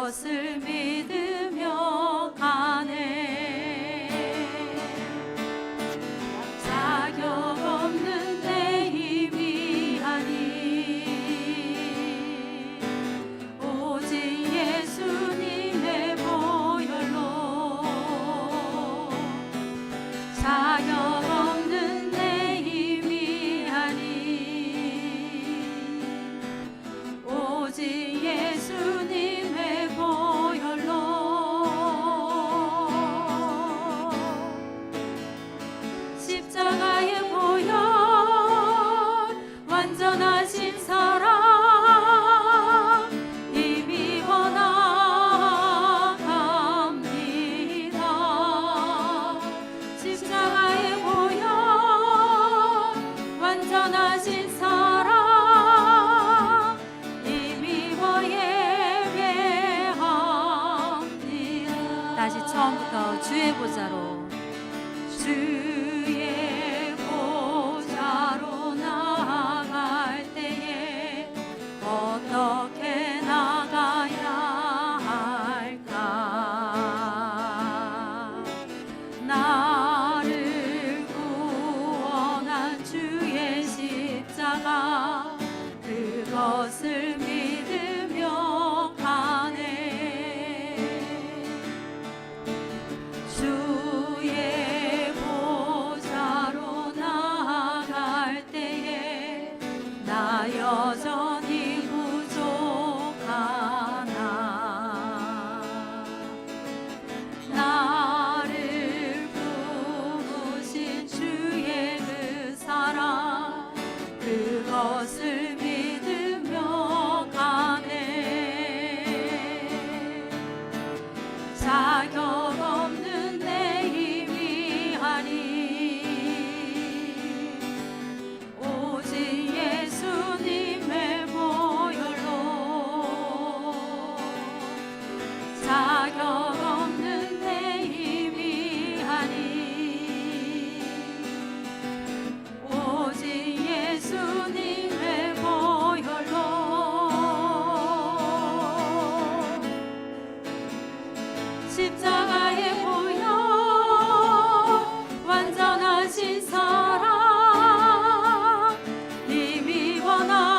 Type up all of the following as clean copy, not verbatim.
그것을 믿으며 가네. 자격 없는 내 힘이 아니 오직 예수님의 보혈로 자격 없는 내 힘이 아니 오직 예수님의 보혈로 십자가의 보혈 완전하신 사랑 힘입어 나갑니다. 십자가의 보혈 완전하신 사랑 힘입어 예배합니다. 다시 처음부터 주의 보좌로 주의 보좌로 나아갈 때에 어떻게 나가야 할까? 나를 구원한 주의 십자가 그것을 믿으며 가네. 주의 보좌로 나아갈 때에 나 여전히 부족하나. 나를 부으신 주의 그 사랑 그것을 믿으며 가네. 자격 없는 내 힘이 아니 오직 예수님의 보혈로 자격 없는 내 힘이 아니 오직 예수님의 보혈로 십자가의 보혈 완전하신 사랑 힘입어 나갑니다.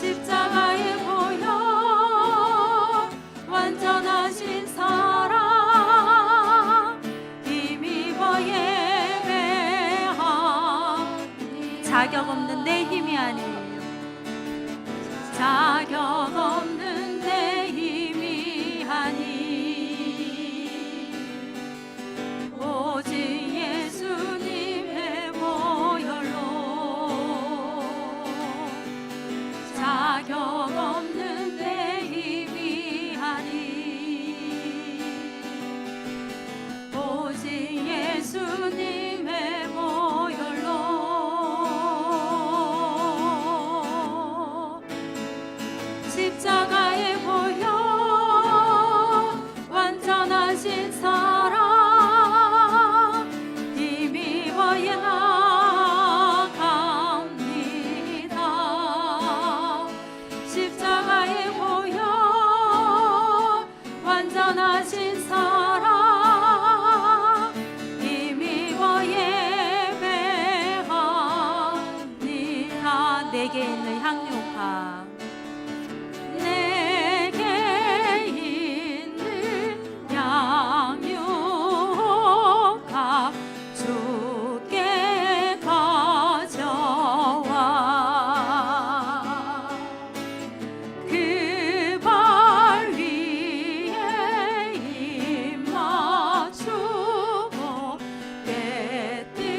십자가의 보혈 완전하신 사랑 힘입어 예배합니다. 자격 없는 내 힘이 아니에요. 자격 없는 내 힘이 아니 오직 예수님의 보혈로 자격 없는 내 힘이 아니 오직 예수님의 보혈로 십자가의 보혈 완전하신 사랑 힘입어 나갑니다. 십자가의 보혈 완전하신 사랑 힘입어 예배합니다. 내게 있는 향유파 내게 있는 양육가 주께 가져와 그 발 위에 입 맞추고 깨뜨립니다.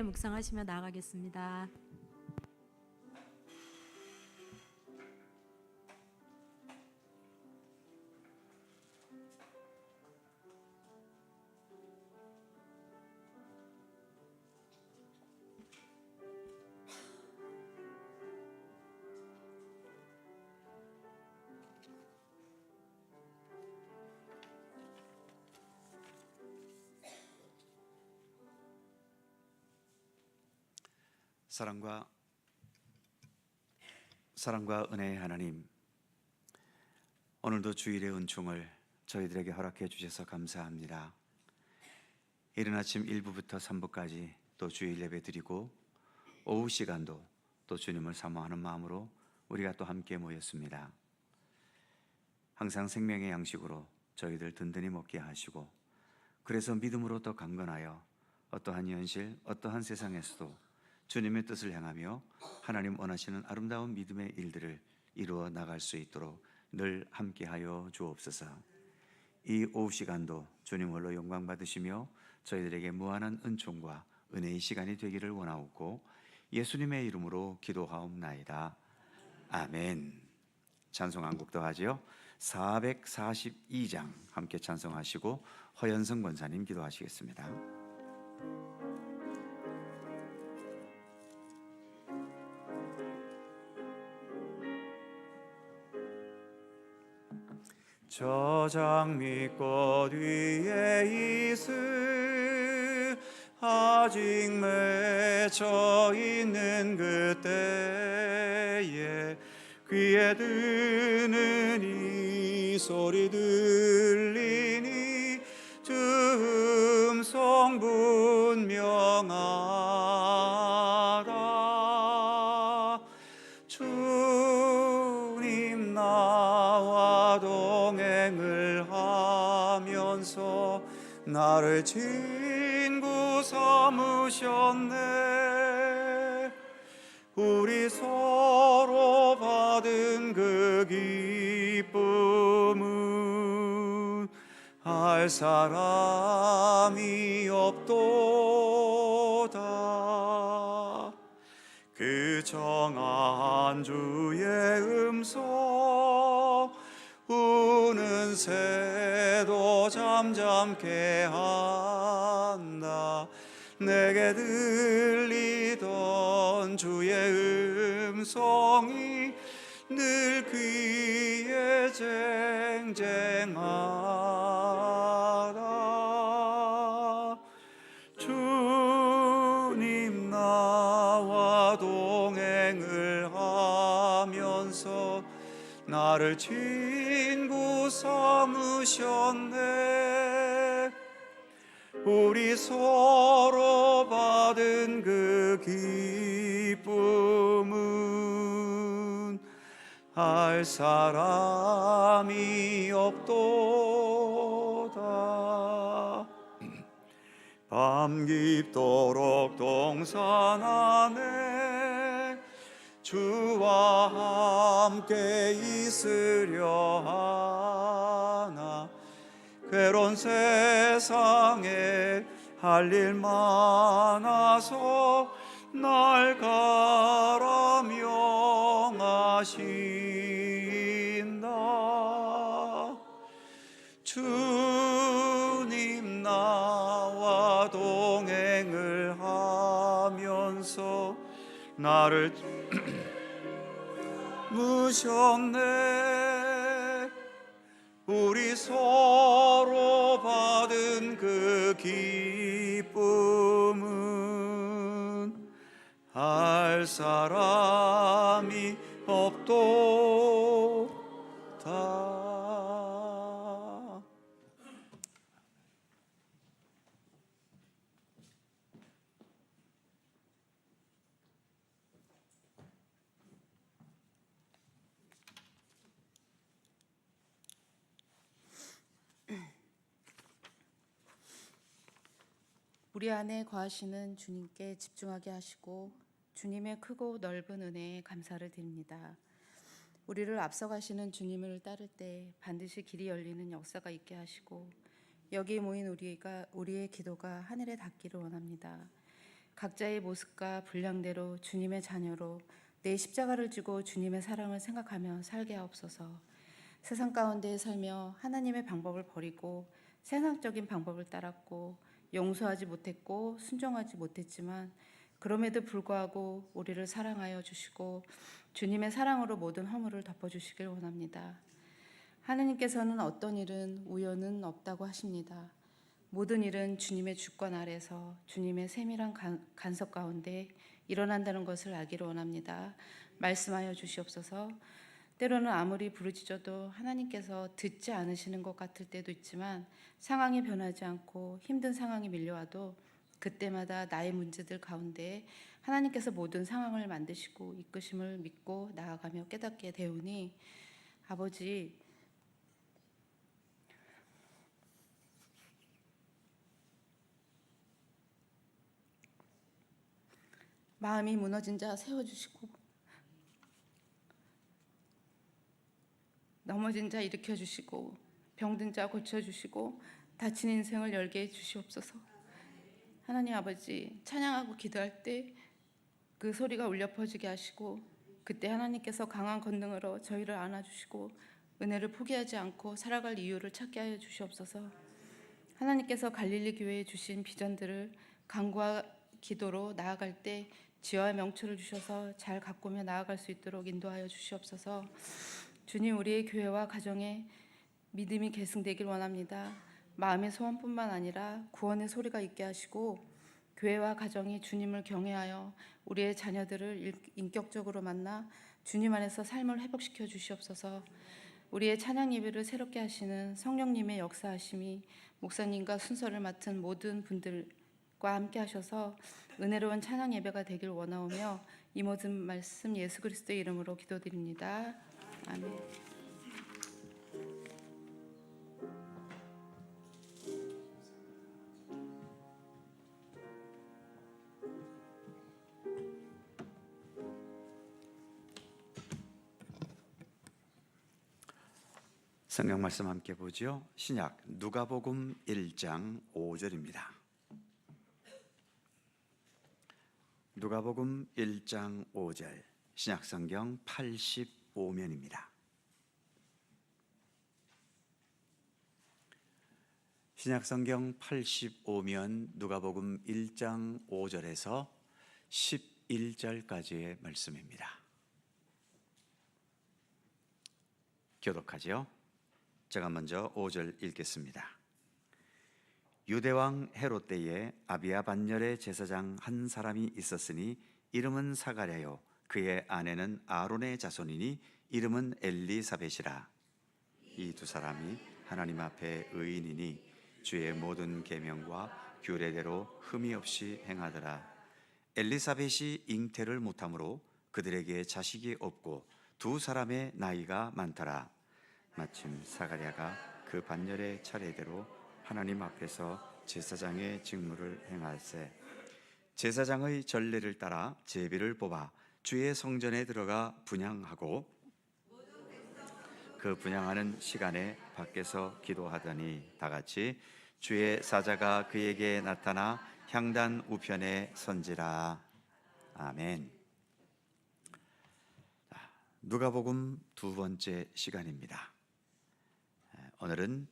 묵상하시며 나아가겠습니다. 사랑과 은혜의 하나님, 오늘도 주일의 은총을 저희들에게 허락해 주셔서 감사합니다. 이른 아침 1부부터 3부까지 또 주일 예배 드리고 오후 시간도 또 주님을 사모하는 마음으로 우리가 또 함께 모였습니다. 항상 생명의 양식으로 저희들 든든히 먹게 하시고, 그래서 믿음으로 더 강건하여 어떠한 현실, 어떠한 세상에서도 주님의 뜻을 향하며 하나님 원하시는 아름다운 믿음의 일들을 이루어 나갈 수 있도록 늘 함께하여 주옵소서. 이 오후 시간도 주님 홀로 영광 받으시며 저희들에게 무한한 은총과 은혜의 시간이 되기를 원하옵고 예수님의 이름으로 기도하옵나이다. 아멘. 찬송 한 곡 더 하지요. 442장 함께 찬송하시고 허연성 권사님 기도하시겠습니다. 저 장미꽃 위에 이슬 아직 맺혀 있는 그때에 귀에 드는 이 소리 들리니 주 음성 분명하다. 주님 나와 동행을 하면서 나를 친구 삼으셨네. 우리 서로 받은 그 기쁨은 알 사람이 없도다. 그 정한 주의 음성 우는 새도 잠잠케 한다. 내게 들리던 주의 음성이 늘 귀에 쟁쟁하다. 주님 나와 동행을 하면서 나를 친구 삼으셨네. 우리 서로 받은 그 기쁨은 알 사람이 없도다. 밤 깊도록 동산 안에 주와 함께 있으려 하나. 괴로운 세상에 할 일 많아서 날 가라 명하신다. 주님 나와 동행을 하면서 나를 무셨네. 우리 서로 받은 그 기쁨은 알 사람이 없도다. 우리 안에 거하시는 주님께 집중하게 하시고 주님의 크고 넓은 은혜에 감사를 드립니다. 우리를 앞서가시는 주님을 따를 때 반드시 길이 열리는 역사가 있게 하시고 여기 모인 우리의 기도가 하늘에 닿기를 원합니다. 각자의 모습과 분량대로 주님의 자녀로 내 십자가를 지고 주님의 사랑을 생각하며 살게 하옵소서. 세상 가운데 살며 하나님의 방법을 버리고 세상적인 방법을 따랐고 용서하지 못했고 순종하지 못했지만 그럼에도 불구하고 우리를 사랑하여 주시고 주님의 사랑으로 모든 허물을 덮어주시길 원합니다. 하느님께서는 어떤 일은 우연은 없다고 하십니다. 모든 일은 주님의 주권 아래서 주님의 세밀한 간섭 가운데 일어난다는 것을 알기를 원합니다. 말씀하여 주시옵소서. 때로는 아무리 부르짖어도 하나님께서 듣지 않으시는 것 같을 때도 있지만 상황이 변하지 않고 힘든 상황이 밀려와도 그때마다 나의 문제들 가운데 하나님께서 모든 상황을 만드시고 이끄심을 믿고 나아가며 깨닫게 되오니 아버지, 마음이 무너진 자 세워주시고 넘어진 자 일으켜주시고 병든 자 고쳐주시고 다친 인생을 열게 해주시옵소서. 하나님 아버지, 찬양하고 기도할 때 그 소리가 울려 퍼지게 하시고 그때 하나님께서 강한 권능으로 저희를 안아주시고 은혜를 포기하지 않고 살아갈 이유를 찾게 하여 주시옵소서. 하나님께서 갈릴리 교회에 주신 비전들을 간구와 기도로 나아갈 때 지혜와 명철을 주셔서 잘 가꾸며 나아갈 수 있도록 인도하여 주시옵소서. 주님, 우리의 교회와 가정에 믿음이 계승되길 원합니다. 마음의 소원뿐만 아니라 구원의 소리가 있게 하시고 교회와 가정이 주님을 경외하여 우리의 자녀들을 인격적으로 만나 주님 안에서 삶을 회복시켜 주시옵소서. 우리의 찬양 예배를 새롭게 하시는 성령님의 역사하심이 목사님과 순서를 맡은 모든 분들과 함께 하셔서 은혜로운 찬양 예배가 되길 원하오며 이 모든 말씀 예수 그리스도의 이름으로 기도드립니다. 아멘. 성경 말씀 함께 보죠. 신약 누가복음 1장 5절입니다. 누가복음 1장 5절, 신약 성경 85면입니다. 신약 성경 85면 누가복음 1장 5절에서 11절까지의 말씀입니다. 교독하죠. 제가 먼저 5절 읽겠습니다. 유대왕 헤롯 때에 아비야 반열의 제사장 한 사람이 있었으니 이름은 사가랴요 그의 아내는 아론의 자손이니 이름은 엘리사벳이라. 이 두 사람이 하나님 앞에 의인이니 주의 모든 계명과 규례대로 흠이 없이 행하더라. 엘리사벳이 잉태를 못하므로 그들에게 자식이 없고 두 사람의 나이가 많더라. 마침 사가랴가 그 반열의 차례대로 하나님 앞에서 제사장의 직무를 행할세 제사장의 전례를 따라 제비를 뽑아 주의 성전에 들어가 분향하고 그 분향하는 시간에 밖에서 기도하더니 다같이 주의 사자가 그에게 나타나 향단 우편에 선지라. 아멘. 누가복음 두 번째 시간입니다. 오늘은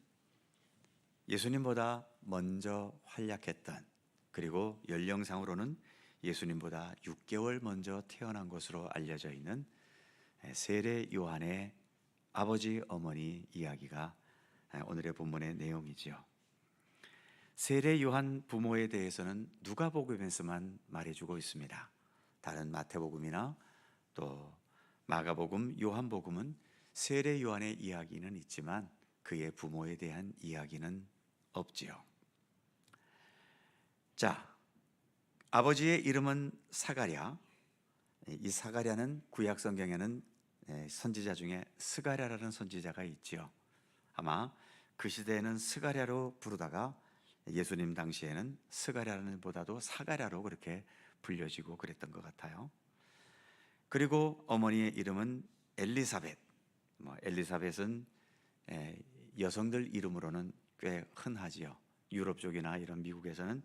예수님보다 먼저 활약했던, 그리고 연령상으로는 예수님보다 6개월 먼저 태어난 것으로 알려져 있는 세례 요한의 아버지 어머니 이야기가 오늘의 본문의 내용이지요. 세례 요한 부모에 대해서는 누가복음에서만 말해주고 있습니다. 다른 마태복음이나 또 마가복음, 요한복음은 세례 요한의 이야기는 있지만 그의 부모에 대한 이야기는 없지요. 자, 아버지의 이름은 사가랴. 이 사가랴는 구약 성경에는 선지자 중에 스가랴라는 선지자가 있지요. 아마 그 시대에는 스가랴로 부르다가 예수님 당시에는 스가랴는 보다도 사가랴로 그렇게 불려지고 그랬던 것 같아요. 그리고 어머니의 이름은 엘리사벳. 엘리사벳은 여성들 이름으로는 꽤 흔하지요. 유럽 쪽이나 이런 미국에서는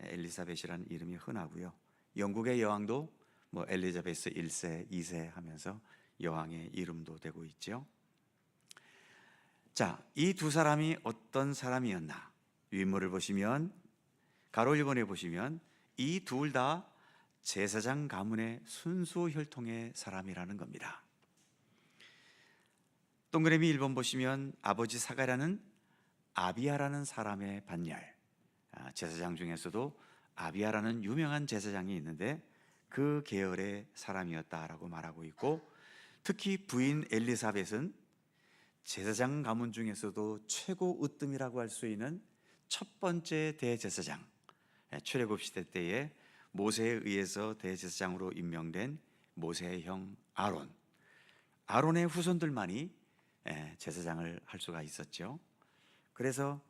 엘리사벳이라는 이름이 흔하고요. 영국의 여왕도 뭐 엘리자베스 1세, 2세 하면서 여왕의 이름도 되고 있죠. 자, 이 두 사람이 어떤 사람이었나? 유인물을 보시면 가로 1번에 보시면 이 둘 다 제사장 가문의 순수 혈통의 사람이라는 겁니다. 동그라미 1번 보시면 아버지 사가랴는 아비야라는 사람의 반열, 제사장 중에서도 아비야라는 유명한 제사장이 있는데 그 계열의 사람이었다라고 말하고 있고, 특히 부인 엘리사벳은 제사장 가문 중에서도 최고 으뜸이라고 할 수 있는 첫 번째 대제사장, 출애굽 시대 때에 모세에 의해서 대제사장으로 임명된 모세의 형 아론의 후손들만이 제사장을 할 수가 있었죠. 그래서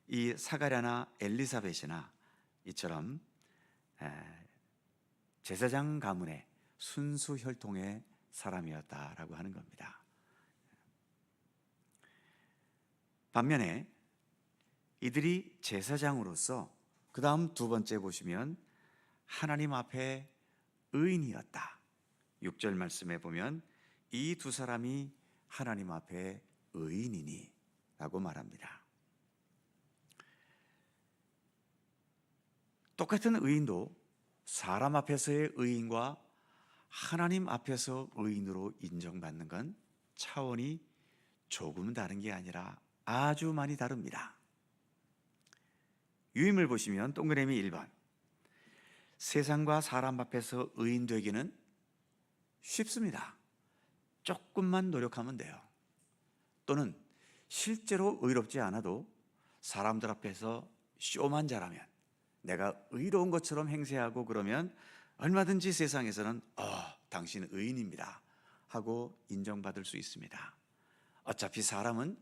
이 사가랴나 엘리사벳이나 이처럼 제사장 가문의 순수 혈통의 사람이었다라고 하는 겁니다. 반면에 이들이 제사장으로서 그 다음 두 번째 보시면 하나님 앞에 의인이었다. 6절 말씀에 보면 이 두 사람이 하나님 앞에 의인이니 라고 말합니다. 똑같은 의인도 사람 앞에서의 의인과 하나님 앞에서 의인으로 인정받는 건 차원이 조금 다른 게 아니라 아주 많이 다릅니다. 유임을 보시면 동그라미 1번, 세상과 사람 앞에서 의인 되기는 쉽습니다. 조금만 노력하면 돼요. 또는 실제로 의롭지 않아도 사람들 앞에서 쇼만 잘하면, 내가 의로운 것처럼 행세하고 그러면 얼마든지 세상에서는 당신 의인입니다 하고 인정받을 수 있습니다. 어차피 사람은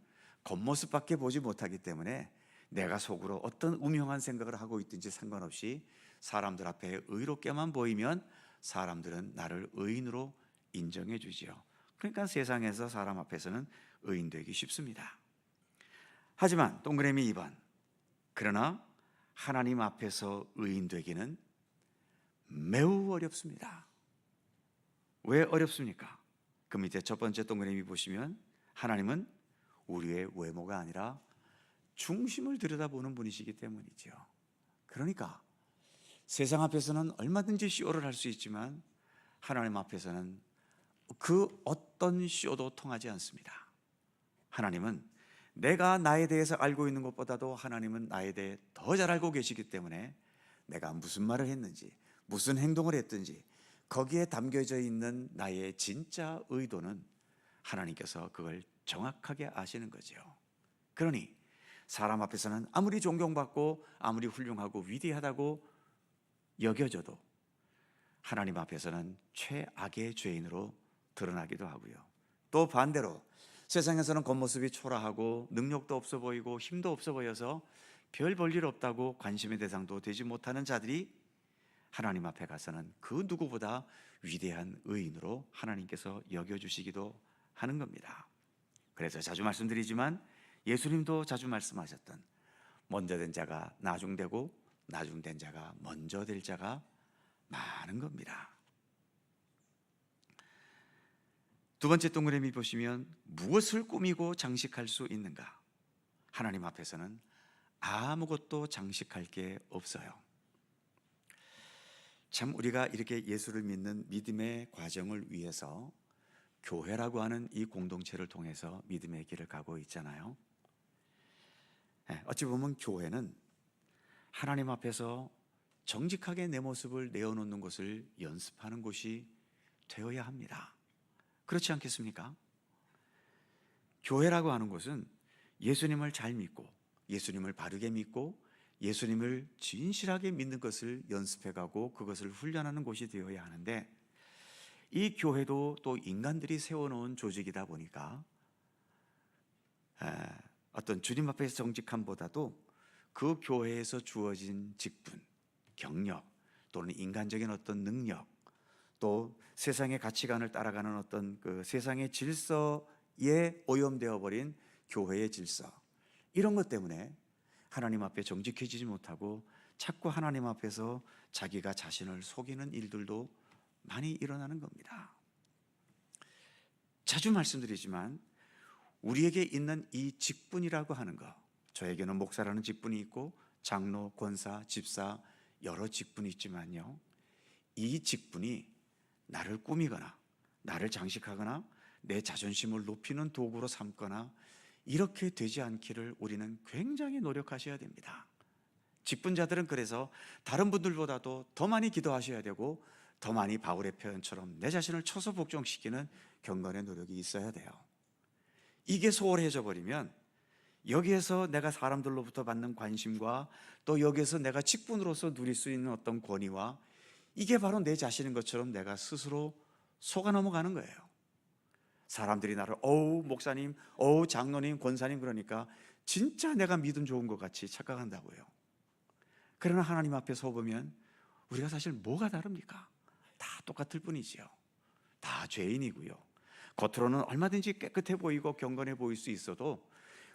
겉모습밖에 보지 못하기 때문에 내가 속으로 어떤 음흉한 생각을 하고 있든지 상관없이 사람들 앞에 의롭게만 보이면 사람들은 나를 의인으로 인정해 주지요. 그러니까 세상에서 사람 앞에서는 의인 되기 쉽습니다. 하지만 동그라미 2번, 그러나 하나님 앞에서 의인 되기는 매우 어렵습니다. 왜 어렵습니까? 그 밑에 첫 번째 동그라미 보시면 하나님은 우리의 외모가 아니라 중심을 들여다보는 분이시기 때문이죠. 그러니까 세상 앞에서는 얼마든지 쇼를 할 수 있지만 하나님 앞에서는 그 어떤 쇼도 통하지 않습니다. 하나님은 내가 나에 대해서 알고 있는 것보다도 하나님은 나에 대해 더 잘 알고 계시기 때문에 내가 무슨 말을 했는지 무슨 행동을 했든지 거기에 담겨져 있는 나의 진짜 의도는 하나님께서 그걸 정확하게 아시는 거죠. 그러니 사람 앞에서는 아무리 존경받고 아무리 훌륭하고 위대하다고 여겨져도 하나님 앞에서는 최악의 죄인으로 드러나기도 하고요. 또 반대로 세상에서는 겉모습이 초라하고 능력도 없어 보이고 힘도 없어 보여서 별 볼 일 없다고 관심의 대상도 되지 못하는 자들이 하나님 앞에 가서는 그 누구보다 위대한 의인으로 하나님께서 여겨주시기도 하는 겁니다. 그래서 자주 말씀드리지만 예수님도 자주 말씀하셨던 먼저 된 자가 나중되고 나중된 자가 먼저 될 자가 많은 겁니다. 두 번째 동그라미 보시면 무엇을 꾸미고 장식할 수 있는가? 하나님 앞에서는 아무것도 장식할 게 없어요. 참 우리가 이렇게 예수를 믿는 믿음의 과정을 위해서 교회라고 하는 이 공동체를 통해서 믿음의 길을 가고 있잖아요. 어찌 보면 교회는 하나님 앞에서 정직하게 내 모습을 내어놓는 것을 연습하는 곳이 되어야 합니다. 그렇지 않겠습니까? 교회라고 하는 것은 예수님을 잘 믿고 예수님을 바르게 믿고 예수님을 진실하게 믿는 것을 연습해가고 그것을 훈련하는 곳이 되어야 하는데, 이 교회도 또 인간들이 세워놓은 조직이다 보니까 어떤 주님 앞에서 정직함보다도 그 교회에서 주어진 직분, 경력 또는 인간적인 어떤 능력, 또 세상의 가치관을 따라가는 어떤 그 세상의 질서에 오염되어 버린 교회의 질서, 이런 것 때문에 하나님 앞에 정직해지지 못하고 자꾸 하나님 앞에서 자기가 자신을 속이는 일들도 많이 일어나는 겁니다. 자주 말씀드리지만 우리에게 있는 이 직분이라고 하는 것, 저에게는 목사라는 직분이 있고 장로, 권사, 집사 여러 직분이 있지만요, 이 직분이 나를 꾸미거나 나를 장식하거나 내 자존심을 높이는 도구로 삼거나 이렇게 되지 않기를 우리는 굉장히 노력하셔야 됩니다. 직분자들은 그래서 다른 분들보다도 더 많이 기도하셔야 되고 더 많이 바울의 표현처럼 내 자신을 쳐서 복종시키는 경건의 노력이 있어야 돼요. 이게 소홀해져 버리면 여기에서 내가 사람들로부터 받는 관심과 또 여기에서 내가 직분으로서 누릴 수 있는 어떤 권위와 이게 바로 내 자신인 것처럼 내가 스스로 속아 넘어가는 거예요. 사람들이 나를 어우 목사님, 어우 장로님, 권사님 그러니까 진짜 내가 믿음 좋은 것 같이 착각한다고요. 그러나 하나님 앞에 서 보면 우리가 사실 뭐가 다릅니까? 다 똑같을 뿐이지요. 다 죄인이고요. 겉으로는 얼마든지 깨끗해 보이고 경건해 보일 수 있어도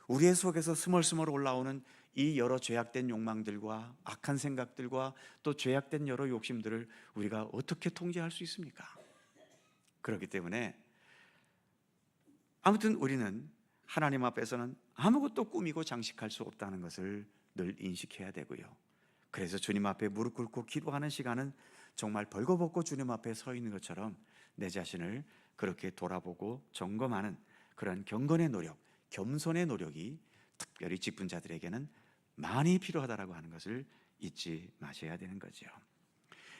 우리의 속에서 스멀스멀 올라오는 이 여러 죄악된 욕망들과 악한 생각들과 또 죄악된 여러 욕심들을 우리가 어떻게 통제할 수 있습니까? 그렇기 때문에 아무튼 우리는 하나님 앞에서는 아무것도 꾸미고 장식할 수 없다는 것을 늘 인식해야 되고요. 그래서 주님 앞에 무릎 꿇고 기도하는 시간은 정말 벌거벗고 주님 앞에 서 있는 것처럼 내 자신을 그렇게 돌아보고 점검하는 그런 경건의 노력, 겸손의 노력이 특별히 직분자들에게는 많이 필요하다라고 하는 것을 잊지 마셔야 되는 거죠.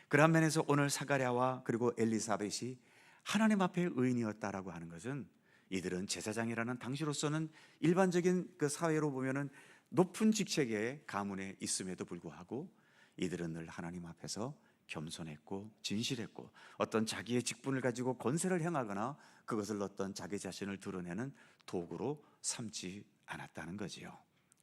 그런 면에서 오늘 사가랴와 그리고 엘리사벳이 하나님 앞에 의인이었다라고 하는 것은 이들은 제사장이라는 당시로서는 일반적인 그 사회로 보면은 높은 직책의 가문에 있음에도 불구하고 이들은 늘 하나님 앞에서 겸손했고 진실했고 어떤 자기의 직분을 가지고 권세를 행하거나 그것을 어떤 자기 자신을 드러내는 도구로 삼지 않았다는 거지요.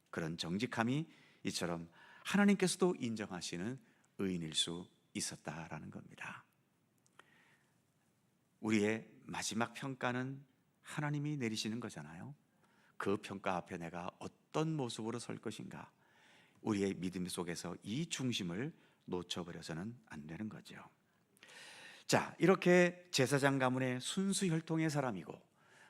그런 정직함이 이처럼 하나님께서도 인정하시는 의인일 수 있었다라는 겁니다. 우리의 마지막 평가는 하나님이 내리시는 거잖아요. 그 평가 앞에 내가 어떤 모습으로 설 것인가, 우리의 믿음 속에서 이 중심을 놓쳐버려서는 안 되는 거죠. 자, 이렇게 제사장 가문의 순수 혈통의 사람이고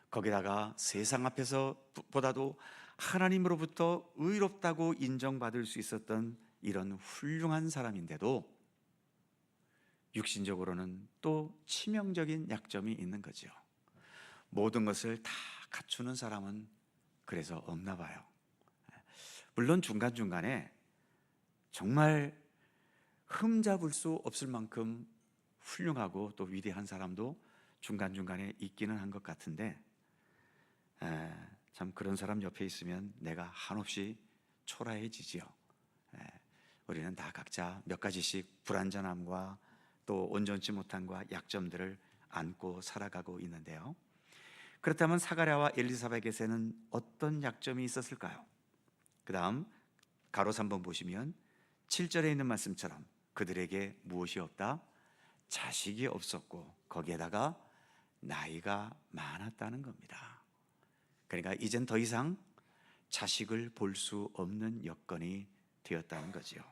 거기다가 세상 앞에서 보다도 하나님으로부터 의롭다고 인정받을 수 있었던 이런 훌륭한 사람인데도 육신적으로는 또 치명적인 약점이 있는 거죠. 모든 것을 다 갖추는 사람은 그래서 없나 봐요. 물론 중간중간에 정말 흠잡을 수 없을 만큼 훌륭하고 또 위대한 사람도 중간중간에 있기는 한 것 같은데 참 그런 사람 옆에 있으면 내가 한없이 초라해지지요. 우리는 다 각자 몇 가지씩 불완전함과 또 온전치 못함과 약점들을 안고 살아가고 있는데요. 그렇다면 사가랴와 엘리사벳에게는 어떤 약점이 있었을까요? 그 다음 가로 3번 보시면 7절에 있는 말씀처럼 그들에게 무엇이 없다? 자식이 없었고 거기에다가 나이가 많았다는 겁니다. 그러니까 이젠 더 이상 자식을 볼 수 없는 여건이 되었다는 거지요.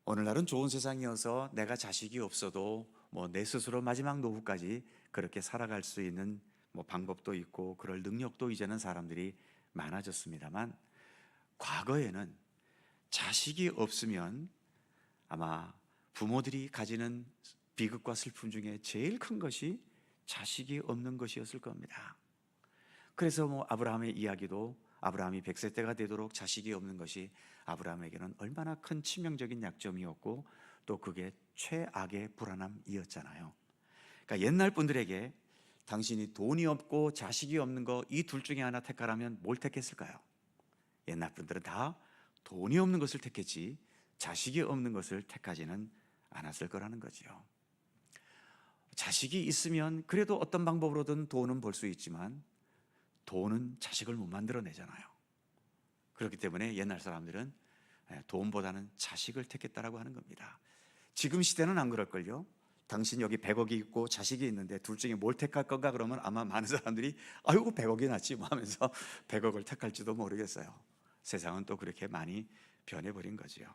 오늘날은 좋은 세상이어서 내가 자식이 없어도 내 스스로 마지막 노후까지 그렇게 살아갈 수 있는 방법도 있고 그럴 능력도 이제는 사람들이 많아졌습니다만 과거에는 자식이 없으면 아마 부모들이 가지는 비극과 슬픔 중에 제일 큰 것이 자식이 없는 것이었을 겁니다. 그래서 아브라함의 이야기도 아브라함이 100세 때가 되도록 자식이 없는 것이 아브라함에게는 얼마나 큰 치명적인 약점이었고 또 그게 최악의 불안함이었잖아요. 그러니까 옛날 분들에게 당신이 돈이 없고 자식이 없는 거 이 둘 중에 하나 택하라면 뭘 택했을까요? 옛날 분들은 다 돈이 없는 것을 택했지 자식이 없는 것을 택하지는 않았을 거라는 거지요. 자식이 있으면 그래도 어떤 방법으로든 돈은 벌 수 있지만 돈은 자식을 못 만들어내잖아요. 그렇기 때문에 옛날 사람들은 돈보다는 자식을 택했다라고 하는 겁니다. 지금 시대는 안 그럴걸요. 당신 여기 100억이 있고 자식이 있는데 둘 중에 뭘 택할 건가 그러면 아마 많은 사람들이 아이고 100억이 낫지 뭐 하면서 100억을 택할지도 모르겠어요. 세상은 또 그렇게 많이 변해버린 거지요.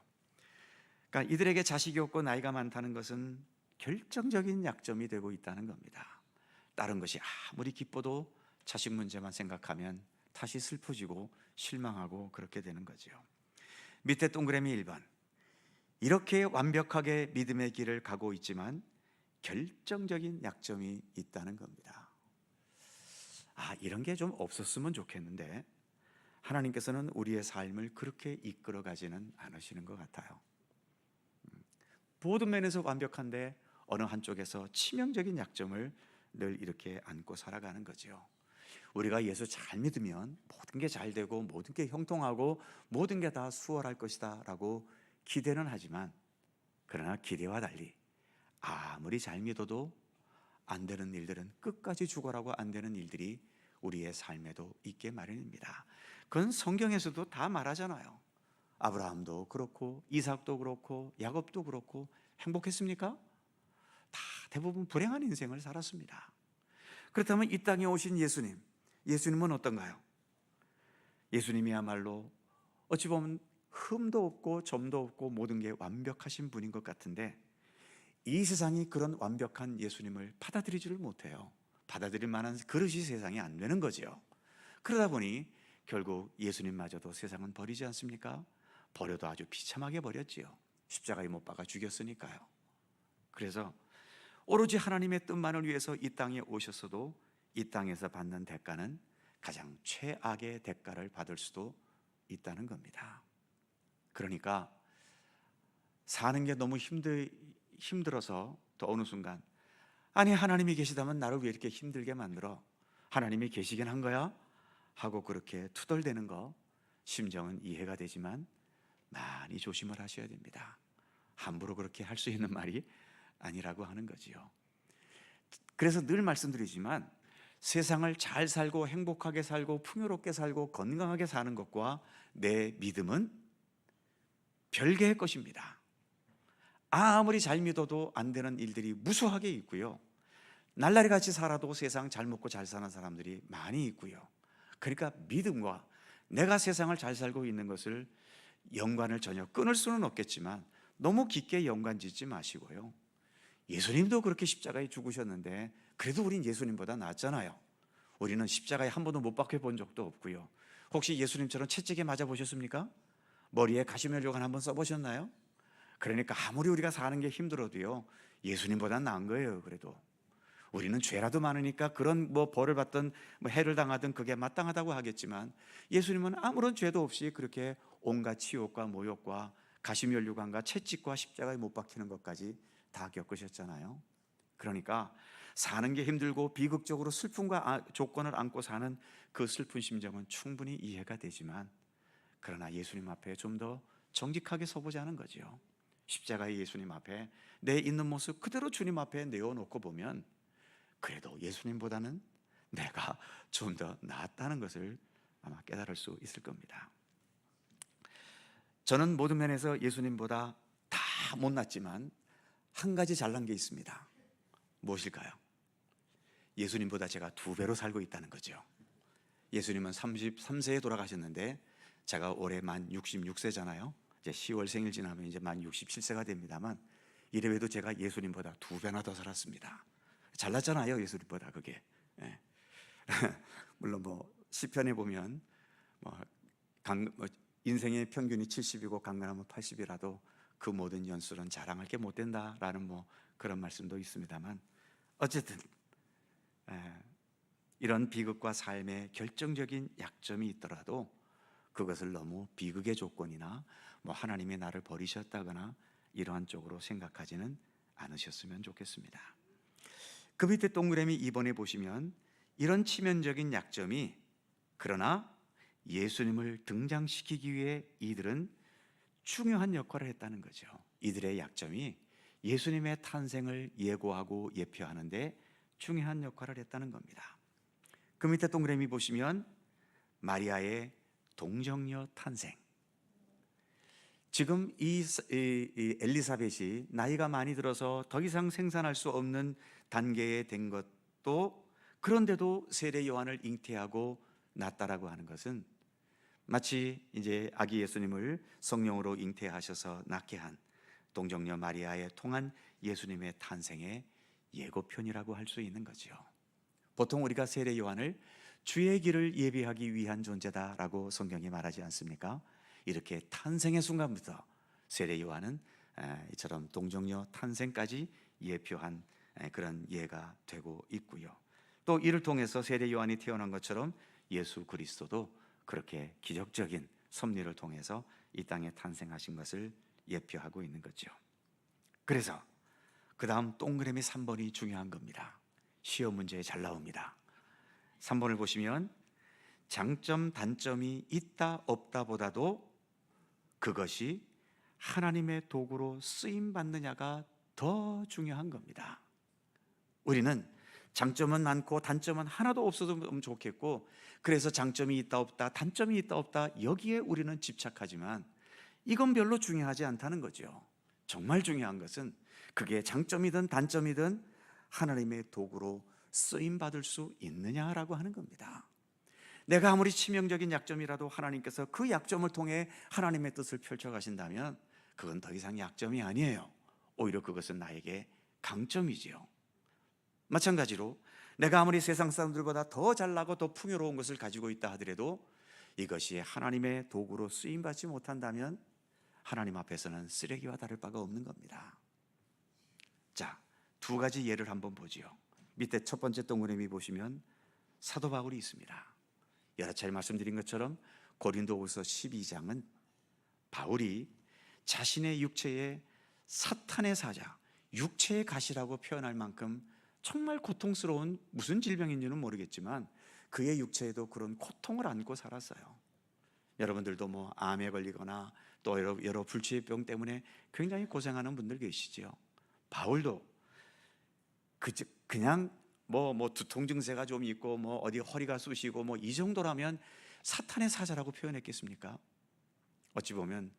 그러니까 이들에게 자식이 없고 나이가 많다는 것은 결정적인 약점이 되고 있다는 겁니다. 다른 것이 아무리 기뻐도 자식 문제만 생각하면 다시 슬퍼지고 실망하고 그렇게 되는 거죠. 밑에 동그라미 1번, 이렇게 완벽하게 믿음의 길을 가고 있지만 결정적인 약점이 있다는 겁니다. 이런 게 좀 없었으면 좋겠는데 하나님께서는 우리의 삶을 그렇게 이끌어 가지는 않으시는 것 같아요. 모든 면에서 완벽한데 어느 한쪽에서 치명적인 약점을 늘 이렇게 안고 살아가는 거죠. 우리가 예수 잘 믿으면 모든 게 잘 되고 모든 게 형통하고 모든 게 다 수월할 것이다 라고 기대는 하지만, 그러나 기대와 달리 아무리 잘 믿어도 안 되는 일들은, 끝까지 죽어라고 안 되는 일들이 우리의 삶에도 있게 마련입니다. 그건 성경에서도 다 말하잖아요. 아브라함도 그렇고 이삭도 그렇고 야곱도 그렇고 행복했습니까? 다 대부분 불행한 인생을 살았습니다. 그렇다면 이 땅에 오신 예수님은 어떤가요? 예수님이야말로 어찌 보면 흠도 없고 점도 없고 모든 게 완벽하신 분인 것 같은데, 이 세상이 그런 완벽한 예수님을 받아들이지를 못해요. 받아들일 만한 그릇이 세상에 안 되는 거죠. 그러다 보니 결국 예수님마저도 세상은 버리지 않습니까? 버려도 아주 비참하게 버렸지요. 십자가에 못 박아 죽였으니까요. 그래서 오로지 하나님의 뜻만을 위해서 이 땅에 오셨어도 이 땅에서 받는 대가는 가장 최악의 대가를 받을 수도 있다는 겁니다. 그러니까 사는 게 너무 힘들어서 또 어느 순간, 아니 하나님이 계시다면 나를 왜 이렇게 힘들게 만들어? 하나님이 계시긴 한 거야? 하고 그렇게 투덜대는 거, 심정은 이해가 되지만 많이 조심을 하셔야 됩니다. 함부로 그렇게 할 수 있는 말이 아니라고 하는 거지요. 그래서 늘 말씀드리지만 세상을 잘 살고 행복하게 살고 풍요롭게 살고 건강하게 사는 것과 내 믿음은 별개의 것입니다. 아무리 잘 믿어도 안 되는 일들이 무수하게 있고요, 날라리 같이 살아도 세상 잘 먹고 잘 사는 사람들이 많이 있고요. 그러니까 믿음과 내가 세상을 잘 살고 있는 것을 연관을 전혀 끊을 수는 없겠지만 너무 깊게 연관 짓지 마시고요, 예수님도 그렇게 십자가에 죽으셨는데 그래도 우린 예수님보다 낫잖아요. 우리는 십자가에 한 번도 못 박혀 본 적도 없고요. 혹시 예수님처럼 채찍에 맞아 보셨습니까? 머리에 가시면류관 한번 써보셨나요? 그러니까 아무리 우리가 사는 게 힘들어도요, 예수님보다 나은 거예요. 그래도 우리는 죄라도 많으니까 그런 벌을 받든 해를 당하든 그게 마땅하다고 하겠지만, 예수님은 아무런 죄도 없이 그렇게 온갖 치욕과 모욕과 가시면류관과 채찍과 십자가에 못 박히는 것까지 다 겪으셨잖아요. 그러니까 사는 게 힘들고 비극적으로 슬픔과 조건을 안고 사는 그 슬픈 심정은 충분히 이해가 되지만, 그러나 예수님 앞에 좀 더 정직하게 서보자는 거죠. 십자가의 예수님 앞에 내 있는 모습 그대로 주님 앞에 내어놓고 보면 그래도 예수님보다는 내가 좀 더 낫다는 것을 아마 깨달을 수 있을 겁니다. 저는 모든 면에서 예수님보다 다 못났지만 한 가지 잘난 게 있습니다. 무엇일까요? 예수님보다 제가 2배로 살고 있다는 거죠. 예수님은 33세에 돌아가셨는데 제가 올해 만 66세잖아요. 이제 10월 생일 지나면 이제 만 67세가 됩니다만, 이래봬도 제가 예수님보다 2배나 더 살았습니다. 잘났잖아요, 예수님보다. 그게 물론 시편에 보면 인생의 평균이 70이고 강건하면 80이라도 그 모든 연수는 자랑할 게 못 된다라는 그런 말씀도 있습니다만, 어쨌든 이런 비극과 삶의 결정적인 약점이 있더라도 그것을 너무 비극의 조건이나 하나님이 나를 버리셨다거나 이러한 쪽으로 생각하지는 않으셨으면 좋겠습니다. 그 밑에 동그라미 2번에 보시면 이런 치명적인 약점이, 그러나 예수님을 등장시키기 위해 이들은 중요한 역할을 했다는 거죠. 이들의 약점이 예수님의 탄생을 예고하고 예표하는데 중요한 역할을 했다는 겁니다. 그 밑에 동그라미 보시면 마리아의 동정녀 탄생. 지금 이 엘리사벳이 나이가 많이 들어서 더 이상 생산할 수 없는 단계에 된 것도, 그런데도 세례 요한을 잉태하고 낳았다라고 하는 것은 마치 이제 아기 예수님을 성령으로 잉태하셔서 낳게 한 동정녀 마리아에 통한 예수님의 탄생의 예고편이라고 할 수 있는 거죠. 보통 우리가 세례 요한을 주의 길을 예비하기 위한 존재다라고 성경이 말하지 않습니까? 이렇게 탄생의 순간부터 세례 요한은 이처럼 동정녀 탄생까지 예표한 그런 예가 되고 있고요. 또 이를 통해서 세례 요한이 태어난 것처럼 예수 그리스도도 그렇게 기적적인 섭리를 통해서 이 땅에 탄생하신 것을 예표하고 있는 거죠. 그래서 그 다음 동그라미 3번이 중요한 겁니다. 시험 문제에 잘 나옵니다. 3번을 보시면 장점 단점이 있다 없다 보다도 그것이 하나님의 도구로 쓰임 받느냐가 더 중요한 겁니다. 우리는 장점은 많고 단점은 하나도 없어도 좋겠고, 그래서 장점이 있다 없다, 단점이 있다 없다, 여기에 우리는 집착하지만 이건 별로 중요하지 않다는 거죠. 정말 중요한 것은 그게 장점이든 단점이든 하나님의 도구로 쓰임 받을 수 있느냐라고 하는 겁니다. 내가 아무리 치명적인 약점이라도 하나님께서 그 약점을 통해 하나님의 뜻을 펼쳐 가신다면 그건 더 이상 약점이 아니에요. 오히려 그것은 나에게 강점이지요. 마찬가지로 내가 아무리 세상 사람들보다 더 잘나고 더 풍요로운 것을 가지고 있다 하더라도 이것이 하나님의 도구로 쓰임 받지 못한다면 하나님 앞에서는 쓰레기와 다를 바가 없는 겁니다. 자, 두 가지 예를 한번 보지요. 밑에 첫 번째 동그라미 보시면 사도 바울이 있습니다. 여러 차례 말씀드린 것처럼 고린도후서 12장은 바울이 자신의 육체에 사탄의 사자, 육체의 가시라고 표현할 만큼 정말 고통스러운 무슨 질병인지는 모르겠지만 그의 육체에도 그런 고통을 안고 살았어요. 여러분들도 뭐 암에 걸리거나 또 여러 불치의 병 때문에 굉장히 고생하는 분들 계시죠. 바울도 그냥 뭐 두통 증세가 좀 있고 뭐 어디 허리가 쑤시고 뭐 이 정도라면 사탄의 사자라고 표현했겠습니까? 어찌 보면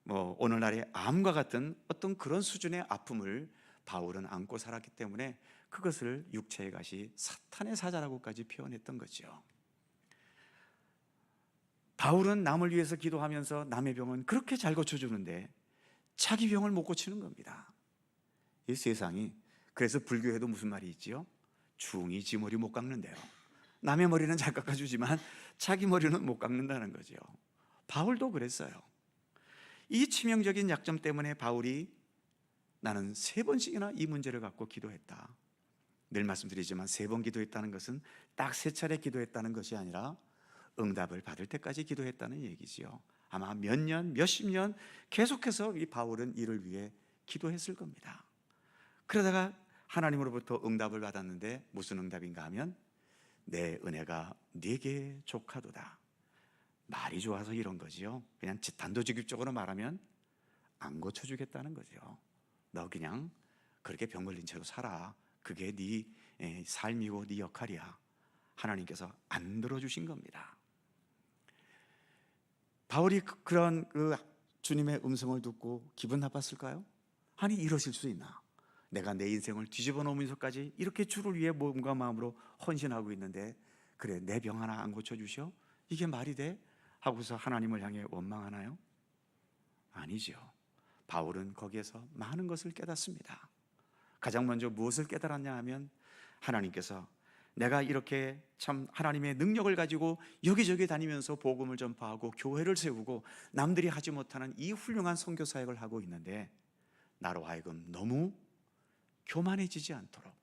뭐 오늘날의 암과 같은 어떤 그런 수준의 아픔을 바울은 안고 살았기 때문에 그것을 육체의 가시, 사탄의 사자라고까지 표현했던 거죠. 바울은 남을 위해서 기도하면서 남의 병은 그렇게 잘 고쳐주는데 자기 병을 못 고치는 겁니다. 이 세상이, 그래서 불교에도 무슨 말이 있지요? 중이 지 머리 못 깎는데요. 남의 머리는 잘 깎아주지만 자기 머리는 못 깎는다는 거죠. 바울도 그랬어요. 이 치명적인 약점 때문에 바울이 나는 3번씩이나 이 문제를 갖고 기도했다. 늘 말씀드리지만 3번 기도했다는 것은 딱 3차례 기도했다는 것이 아니라 응답을 받을 때까지 기도했다는 얘기지요. 아마 몇 년, 몇십 년 계속해서 이 바울은 이를 위해 기도했을 겁니다. 그러다가 하나님으로부터 응답을 받았는데 무슨 응답인가 하면 내 은혜가 네게 족하도다. 말이 좋아서 이런 거지요. 그냥 단도직입적으로 말하면 안 고쳐주겠다는 거죠. 너 그냥 그렇게 병 걸린 채로 살아. 그게 네 삶이고 네 역할이야. 하나님께서 안 들어주신 겁니다. 바울이 그런 주님의 음성을 듣고 기분 나빴을까요? 아니 이러실 수 있나? 내가 내 인생을 뒤집어 놓으면서까지 이렇게 주를 위해 몸과 마음으로 헌신하고 있는데 그래 내 병 하나 안 고쳐주셔? 이게 말이 돼? 하고서 하나님을 향해 원망하나요? 아니죠. 바울은 거기에서 많은 것을 깨닫습니다. 가장 먼저 무엇을 깨달았냐 하면 하나님께서 내가 이렇게 참 하나님의 능력을 가지고 여기저기 다니면서 복음을 전파하고 교회를 세우고 남들이 하지 못하는 이 훌륭한 선교 사역을 하고 있는데 나로 하여금 너무 교만해지지 않도록,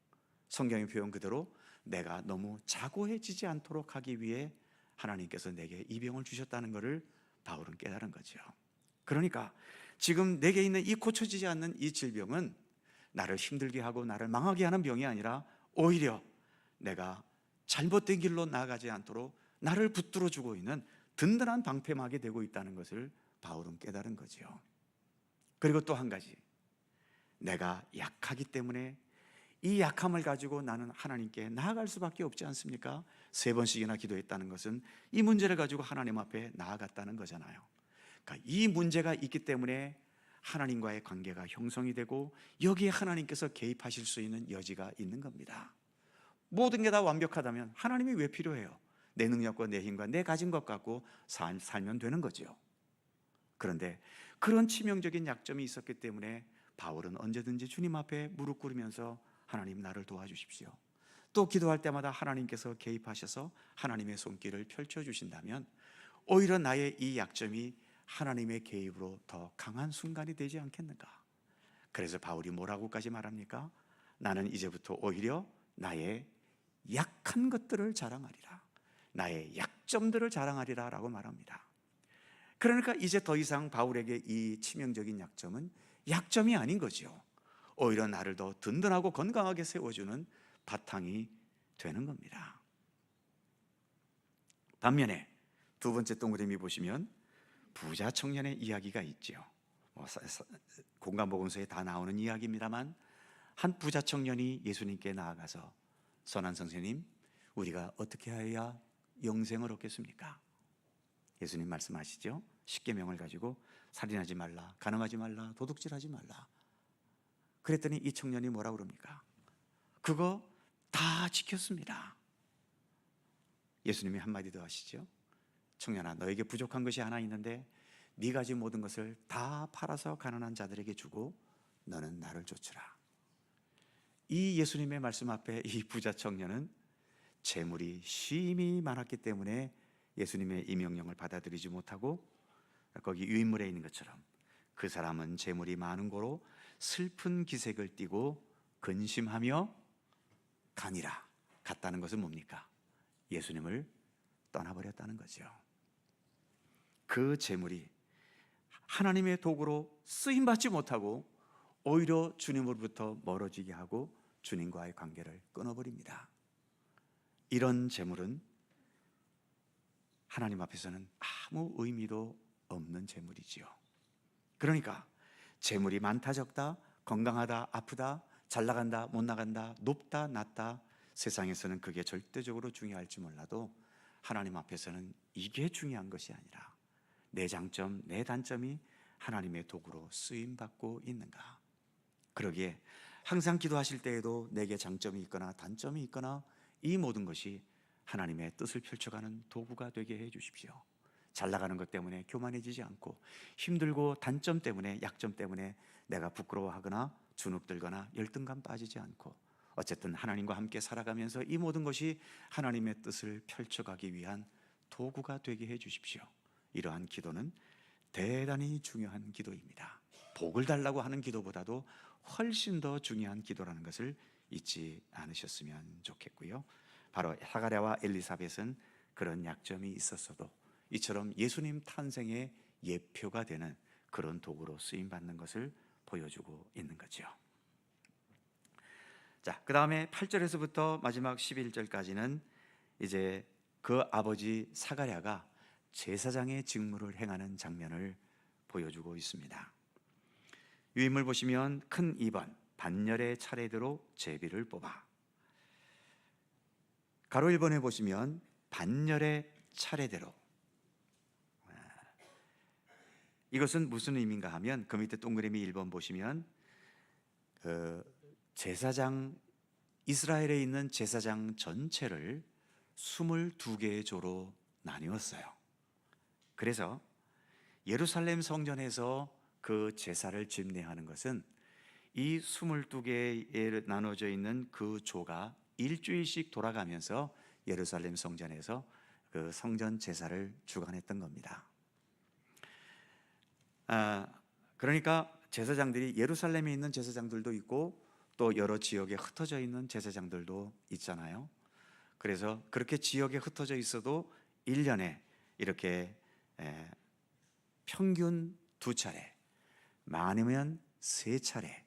성경의 표현 그대로 내가 너무 자고해지지 않도록 하기 위해 하나님께서 내게 이 병을 주셨다는 것을 바울은 깨달은 거죠. 그러니까 지금 내게 있는 이 고쳐지지 않는 이 질병은 나를 힘들게 하고 나를 망하게 하는 병이 아니라 오히려 내가 잘못된 길로 나아가지 않도록 나를 붙들어주고 있는 든든한 방패막이 되고 있다는 것을 바울은 깨달은 거죠. 그리고 또 한 가지, 내가 약하기 때문에 이 약함을 가지고 나는 하나님께 나아갈 수밖에 없지 않습니까? 3번씩이나 기도했다는 것은 이 문제를 가지고 하나님 앞에 나아갔다는 거잖아요. 그러니까 이 문제가 있기 때문에 하나님과의 관계가 형성이 되고 여기에 하나님께서 개입하실 수 있는 여지가 있는 겁니다. 모든 게 다 완벽하다면 하나님이 왜 필요해요? 내 능력과 내 힘과 내 가진 것 갖고 살면 되는 거죠. 그런데 그런 치명적인 약점이 있었기 때문에 바울은 언제든지 주님 앞에 무릎 꿇으면서 하나님 나를 도와주십시오. 또 기도할 때마다 하나님께서 개입하셔서 하나님의 손길을 펼쳐주신다면 오히려 나의 이 약점이 하나님의 개입으로 더 강한 순간이 되지 않겠는가? 그래서 바울이 뭐라고까지 말합니까? 나는 이제부터 오히려 나의 약한 것들을 자랑하리라, 나의 약점들을 자랑하리라 라고 말합니다. 그러니까 이제 더 이상 바울에게 이 치명적인 약점은 약점이 아닌 거죠. 오히려 나를 더 든든하고 건강하게 세워주는 바탕이 되는 겁니다. 반면에 두 번째 동그라미 보시면 부자 청년의 이야기가 있죠. 공간복음서에 다 나오는 이야기입니다만, 한 부자 청년이 예수님께 나아가서 선한 선생님, 우리가 어떻게 해야 영생을 얻겠습니까? 예수님 말씀하시죠. 십계명을 가지고 살인하지 말라, 간음하지 말라, 도둑질하지 말라. 그랬더니 이 청년이 뭐라 그럽니까? 그거 다 지켰습니다. 예수님이 한마디 더 하시죠. 청년아, 너에게 부족한 것이 하나 있는데 네 가진 모든 것을 다 팔아서 가난한 자들에게 주고 너는 나를 쫓으라. 이 예수님의 말씀 앞에 이 부자 청년은 재물이 심히 많았기 때문에 예수님의 이 명령을 받아들이지 못하고 거기 유인물에 있는 것처럼 그 사람은 재물이 많은 고로 슬픈 기색을 띠고 근심하며 가니라. 갔다는 것은 뭡니까? 예수님을 떠나버렸다는 거죠. 그 재물이 하나님의 도구로 쓰임받지 못하고 오히려 주님으로부터 멀어지게 하고 주님과의 관계를 끊어버립니다. 이런 재물은 하나님 앞에서는 아무 의미도 없는 재물이지요. 그러니까 재물이 많다 적다, 건강하다 아프다, 잘 나간다 못 나간다, 높다 낮다, 세상에서는 그게 절대적으로 중요할지 몰라도 하나님 앞에서는 이게 중요한 것이 아니라 내 장점, 내 단점이 하나님의 도구로 쓰임받고 있는가. 그러기에 항상 기도하실 때에도 내게 장점이 있거나 단점이 있거나 이 모든 것이 하나님의 뜻을 펼쳐가는 도구가 되게 해 주십시오. 잘 나가는 것 때문에 교만해지지 않고, 힘들고 단점 때문에, 약점 때문에 내가 부끄러워하거나 주눅들거나 열등감 빠지지 않고, 어쨌든 하나님과 함께 살아가면서 이 모든 것이 하나님의 뜻을 펼쳐가기 위한 도구가 되게 해 주십시오. 이러한 기도는 대단히 중요한 기도입니다. 복을 달라고 하는 기도보다도 훨씬 더 중요한 기도라는 것을 잊지 않으셨으면 좋겠고요. 바로 사가랴와 엘리사벳은 그런 약점이 있었어도 이처럼 예수님 탄생의 예표가 되는 그런 도구로 쓰임받는 것을 보여주고 있는 거죠. 자, 그 다음에 8절에서부터 마지막 11절까지는 이제 그 아버지 사가랴가 제사장의 직무를 행하는 장면을 보여주고 있습니다. 유인물 보시면 큰 2번 반열의 차례대로 제비를 뽑아, 가로 1번에 보시면 반열의 차례대로. 이것은 무슨 의미인가 하면 그 밑에 동그라미 1번 보시면 제사장, 이스라엘에 있는 제사장 전체를 22개의 조로 나누었어요. 그래서 예루살렘 성전에서 그 제사를 집례하는 것은 이 22개에 나눠져 있는 그 조가 일주일씩 돌아가면서 예루살렘 성전에서 그 성전 제사를 주관했던 겁니다. 그러니까 제사장들이 예루살렘에 있는 제사장들도 있고 또 여러 지역에 흩어져 있는 제사장들도 있잖아요. 그래서 그렇게 지역에 흩어져 있어도 1년에 이렇게 평균 2차례, 많으면 3차례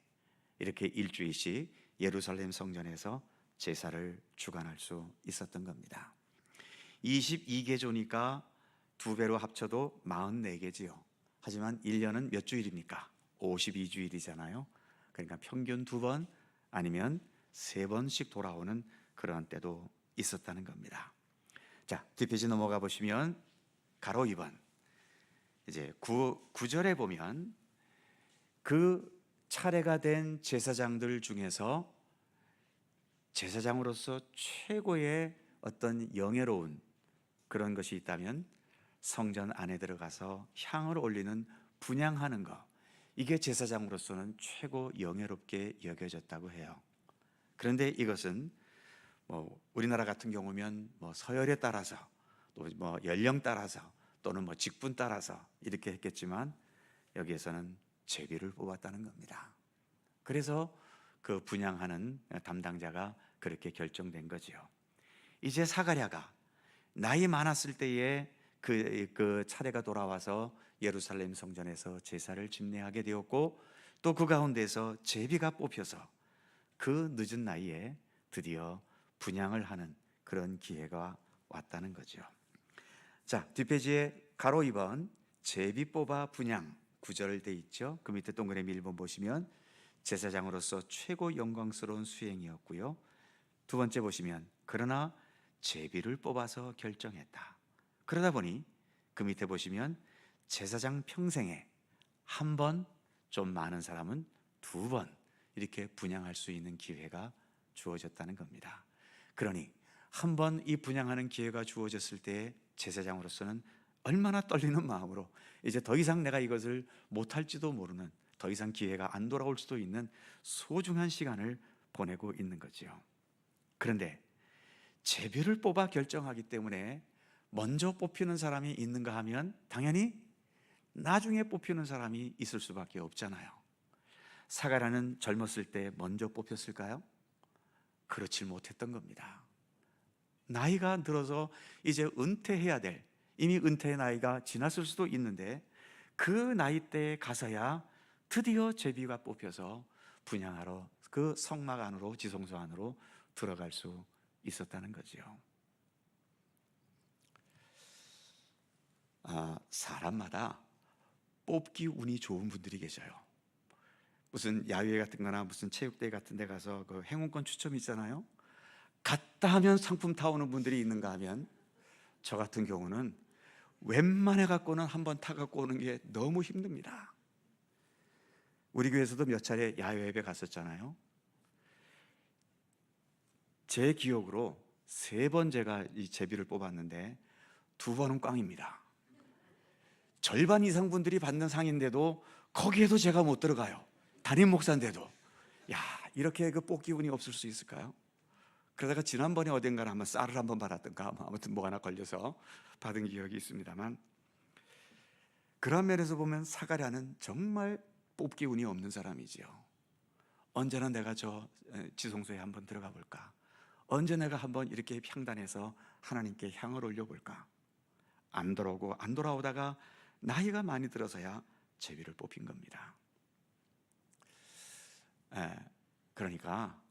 이렇게 일주일씩 예루살렘 성전에서 제사를 주관할 수 있었던 겁니다. 22개 조니까 2배로 합쳐도 44개지요. 하지만 1년은 몇 주일입니까? 52주일이잖아요. 그러니까 평균 2번 아니면 3번씩 돌아오는 그런 때도 있었다는 겁니다. 자, 뒷페이지 넘어가 보시면 가로 2번 이제 9절에 보면 그 차례가 된 제사장들 중에서 제사장으로서 최고의 어떤 영예로운 그런 것이 있다면 성전 안에 들어가서 향을 올리는 분향하는 것, 이게 제사장으로서는 최고 영예롭게 여겨졌다고 해요. 그런데 이것은 우리나라 같은 경우면 서열에 따라서 또 연령 따라서 또는 직분 따라서 이렇게 했겠지만 여기에서는 제비를 뽑았다는 겁니다. 그래서 그 분향하는 담당자가 그렇게 결정된 거지요. 이제 사가랴가 나이 많았을 때에 그 차례가 돌아와서 예루살렘 성전에서 제사를 집례하게 되었고, 또 그 가운데서 제비가 뽑혀서 그 늦은 나이에 드디어 분향을 하는 그런 기회가 왔다는 거죠. 자, 뒷페이지에 가로 2번 제비 뽑아 분향 구절 돼 있죠. 그 밑에 동그라미 1번 보시면 제사장으로서 최고 영광스러운 수행이었고요. 두 번째 보시면 그러나 제비를 뽑아서 결정했다. 그러다 보니 그 밑에 보시면 제사장 평생에 한 번, 좀 많은 사람은 두 번 이렇게 분향할 수 있는 기회가 주어졌다는 겁니다. 그러니 한 번 이 분향하는 기회가 주어졌을 때 제사장으로서는 얼마나 떨리는 마음으로 이제 더 이상 내가 이것을 못할지도 모르는, 더 이상 기회가 안 돌아올 수도 있는 소중한 시간을 보내고 있는 거지요. 그런데 제비를 뽑아 결정하기 때문에 먼저 뽑히는 사람이 있는가 하면 당연히 나중에 뽑히는 사람이 있을 수밖에 없잖아요. 사가랴는 젊었을 때 먼저 뽑혔을까요? 그렇지 못했던 겁니다. 나이가 들어서 이제 은퇴해야 될, 이미 은퇴의 나이가 지났을 수도 있는데 그 나이대에 가서야 드디어 제비가 뽑혀서 분향하러 그 성막 안으로, 지성소 안으로 들어갈 수 있었다는 거죠. 사람마다 뽑기 운이 좋은 분들이 계셔요. 무슨 야유회 같은 거나 무슨 체육대회 같은 데 가서 그 행운권 추첨 있잖아요. 갔다 하면 상품 타오는 분들이 있는가 하면 저 같은 경우는 웬만해 갖고는 한번 타갖고 오는 게 너무 힘듭니다. 우리 교회에서도 몇 차례 야유회 갔었잖아요. 제 기억으로 3번 제가 이 제비를 뽑았는데 2번은 꽝입니다. 절반 이상 분들이 받는 상인데도 거기에도 제가 못 들어가요. 담임 목사인데도. 야, 이렇게 그 뽑기 운이 없을 수 있을까요? 그러다가 지난번에 어딘가는 한번 쌀을 한번 받았던가 아무튼 뭐 하나 걸려서 받은 기억이 있습니다만, 그런 면에서 보면 사가랴는 정말 뽑기 운이 없는 사람이지요. 언제나 내가 저 지성소에 한번 들어가 볼까? 언제 내가 한번 이렇게 향단해서 하나님께 향을 올려볼까? 안 돌아오고 안 돌아오다가 나이가 많이 들어서야 제비를 뽑힌 겁니다. 그러니까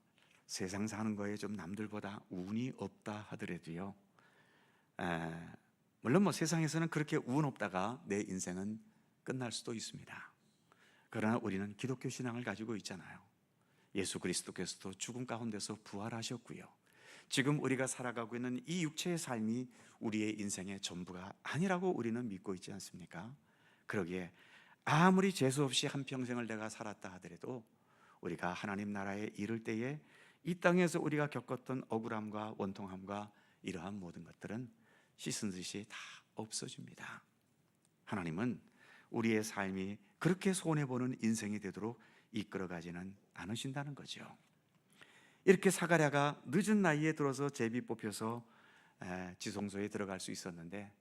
세상 사는 거에 좀 남들보다 운이 없다 하더라도요, 물론 세상에서는 그렇게 운 없다가 내 인생은 끝날 수도 있습니다. 그러나 우리는 기독교 신앙을 가지고 있잖아요. 예수 그리스도께서도 죽음 가운데서 부활하셨고요, 지금 우리가 살아가고 있는 이 육체의 삶이 우리의 인생의 전부가 아니라고 우리는 믿고 있지 않습니까? 그러기에 아무리 재수 없이 한평생을 내가 살았다 하더라도 우리가 하나님 나라에 이를 때에 이 땅에서 우리가 겪었던 억울함과 원통함과 이러한 모든 것들은 씻은 듯이 다 없어집니다. 하나님은 우리의 삶이 그렇게 손해보는 인생이 되도록 이끌어가지는 않으신다는 거죠. 이렇게 사가랴가 늦은 나이에 들어서 제비 뽑혀서 지성소에 들어갈 수 있었는데,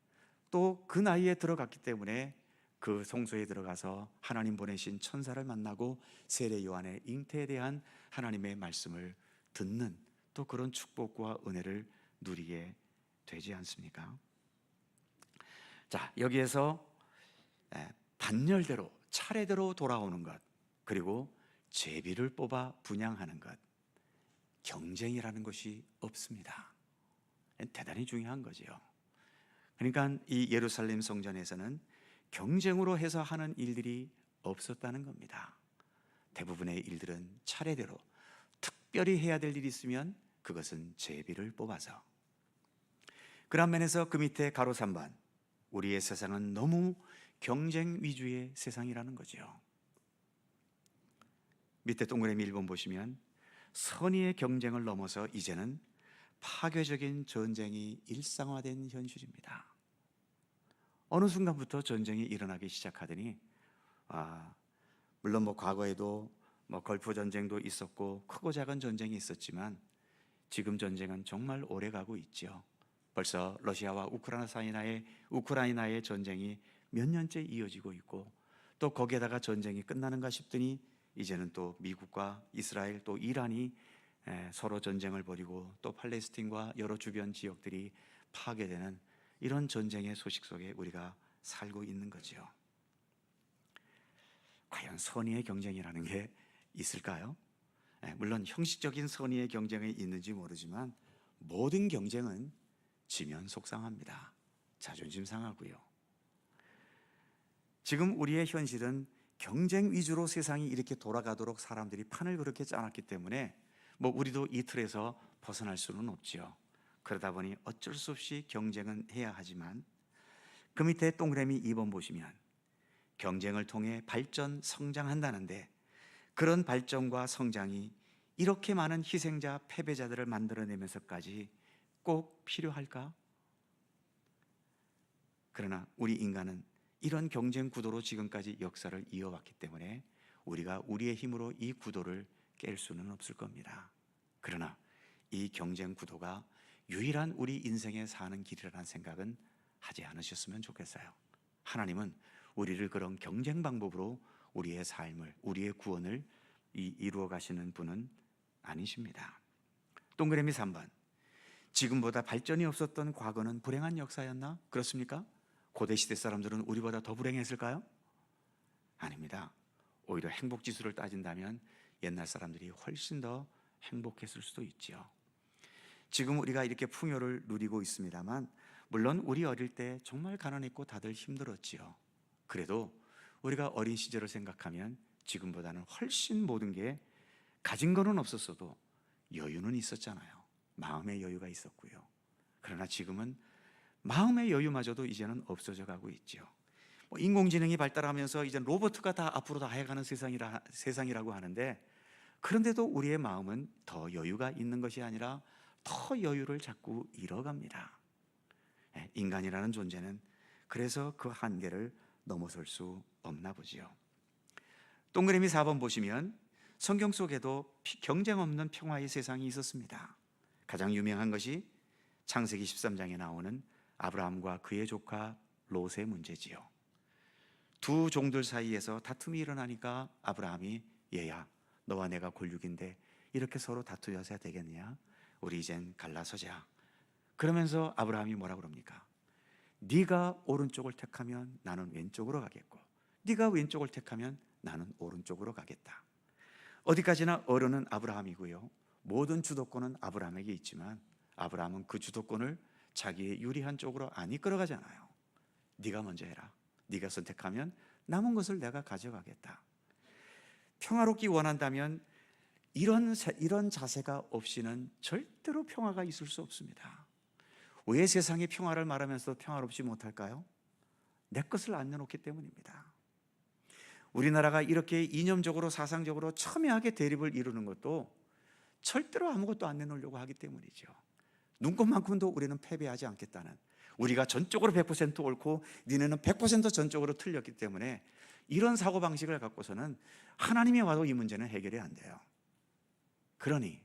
또 그 나이에 들어갔기 때문에 그 성소에 들어가서 하나님 보내신 천사를 만나고 세례 요한의 잉태에 대한 하나님의 말씀을 듣는 또 그런 축복과 은혜를 누리게 되지 않습니까? 자, 여기에서 단열대로 차례대로 돌아오는 것, 그리고 제비를 뽑아 분향하는 것, 경쟁이라는 것이 없습니다. 대단히 중요한 거죠. 그러니까 이 예루살렘 성전에서는 경쟁으로 해서 하는 일들이 없었다는 겁니다. 대부분의 일들은 차례대로 특별히 해야 될 일이 있으면 그것은 제비를 뽑아서. 그런 면에서 그 밑에 가로 3번, 우리의 세상은 너무 경쟁 위주의 세상이라는 거죠. 밑에 동그라미 1번 보시면 선의의 경쟁을 넘어서 이제는 파괴적인 전쟁이 일상화된 현실입니다. 어느 순간부터 전쟁이 일어나기 시작하더니 물론 뭐 과거에도 뭐 걸프 전쟁도 있었고 크고 작은 전쟁이 있었지만 지금 전쟁은 정말 오래 가고 있죠. 벌써 러시아와 우크라이나의 전쟁이 몇 년째 이어지고 있고, 또 거기에다가 전쟁이 끝나는가 싶더니 이제는 또 미국과 이스라엘 또 이란이 서로 전쟁을 벌이고, 또 팔레스틴과 여러 주변 지역들이 파괴되는 이런 전쟁의 소식 속에 우리가 살고 있는 거죠. 과연 선의의 경쟁이라는 게 있을까요? 물론 형식적인 선의의 경쟁이 있는지 모르지만 모든 경쟁은 지면 속상합니다. 자존심 상하고요. 지금 우리의 현실은 경쟁 위주로 세상이 이렇게 돌아가도록 사람들이 판을 그렇게 짜놨기 때문에 뭐 우리도 이 틀에서 벗어날 수는 없지요. 그러다 보니 어쩔 수 없이 경쟁은 해야 하지만, 그 밑에 동그라미 2번 보시면 경쟁을 통해 발전, 성장한다는데, 그런 발전과 성장이 이렇게 많은 희생자, 패배자들을 만들어내면서까지 꼭 필요할까? 그러나 우리 인간은 이런 경쟁 구도로 지금까지 역사를 이어왔기 때문에 우리가 우리의 힘으로 이 구도를 깰 수는 없을 겁니다. 그러나 이 경쟁 구도가 유일한 우리 인생에 사는 길이라는 생각은 하지 않으셨으면 좋겠어요. 하나님은 우리를 그런 경쟁 방법으로 우리의 삶을, 우리의 구원을 이루어 가시는 분은 아니십니다. 동그라미 3번. 지금보다 발전이 없었던 과거는 불행한 역사였나? 그렇습니까? 고대 시대 사람들은 우리보다 더 불행했을까요? 아닙니다. 오히려 행복 지수를 따진다면 옛날 사람들이 훨씬 더 행복했을 수도 있지요. 지금 우리가 이렇게 풍요를 누리고 있습니다만, 물론 우리 어릴 때 정말 가난했고 다들 힘들었지요. 그래도 우리가 어린 시절을 생각하면 지금보다는 훨씬 모든 게, 가진 거는 없었어도 여유는 있었잖아요. 마음의 여유가 있었고요. 그러나 지금은 마음의 여유마저도 이제는 없어져 가고 있죠. 인공지능이 발달하면서 이제 로봇가 다 앞으로 다 해가는 세상이라고 하는데, 그런데도 우리의 마음은 더 여유가 있는 것이 아니라 더 여유를 자꾸 잃어갑니다. 인간이라는 존재는 그래서 그 한계를 넘어설 수 없나 보지요. 동그라미 4번 보시면 성경 속에도 경쟁 없는 평화의 세상이 있었습니다. 가장 유명한 것이 창세기 13장에 나오는 아브라함과 그의 조카 롯의 문제지요. 두 종들 사이에서 다툼이 일어나니까 아브라함이, 얘야, 너와 내가 골육인데 이렇게 서로 다투어야 되겠냐? 우리 이젠 갈라서자. 그러면서 아브라함이 뭐라 그럽니까? 네가 오른쪽을 택하면 나는 왼쪽으로 가겠고, 네가 왼쪽을 택하면 나는 오른쪽으로 가겠다. 어디까지나 어른은 아브라함이고요, 모든 주도권은 아브라함에게 있지만 아브라함은 그 주도권을 자기의 유리한 쪽으로 안 이끌어가잖아요. 네가 먼저 해라. 네가 선택하면 남은 것을 내가 가져가겠다. 평화롭기 원한다면 이런 자세가 없이는 절대로 평화가 있을 수 없습니다. 왜 세상이 평화를 말하면서 평화롭지 못할까요? 내 것을 안 내놓기 때문입니다. 우리나라가 이렇게 이념적으로, 사상적으로 첨예하게 대립을 이루는 것도 절대로 아무것도 안 내놓으려고 하기 때문이죠. 눈꽃만큼도 우리는 패배하지 않겠다는, 우리가 전적으로 100% 옳고 니네는 100% 전적으로 틀렸기 때문에 이런 사고방식을 갖고서는 하나님이 와도 이 문제는 해결이 안 돼요. 그러니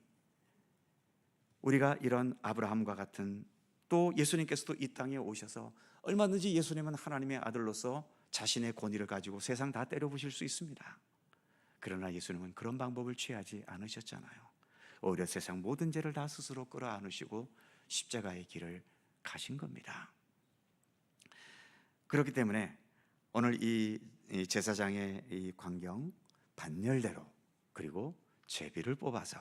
우리가 이런 아브라함과 같은, 또 예수님께서도 이 땅에 오셔서 얼마든지 예수님은 하나님의 아들로서 자신의 권위를 가지고 세상 다 때려부실 수 있습니다. 그러나 예수님은 그런 방법을 취하지 않으셨잖아요. 오히려 세상 모든 죄를 다 스스로 끌어안으시고 십자가의 길을 가신 겁니다. 그렇기 때문에 오늘 이 제사장의 이 광경, 반열대로 그리고 제비를 뽑아서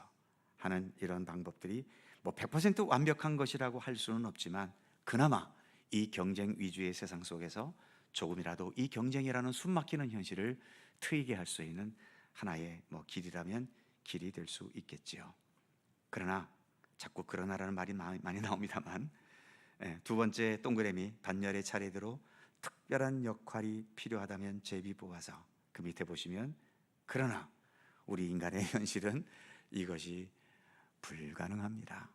하는 이런 방법들이 뭐 100% 완벽한 것이라고 할 수는 없지만, 그나마 이 경쟁 위주의 세상 속에서 조금이라도 이 경쟁이라는 숨막히는 현실을 트이게 할 수 있는 하나의 길이라면 길이 될 수 있겠지요. 그러나 자꾸 그러나라는 말이 많이 나옵니다만, 두 번째 동그라미 반열의 차례대로 특별한 역할이 필요하다면 제비 뽑아서, 그 밑에 보시면 그러나 우리 인간의 현실은 이것이 불가능합니다.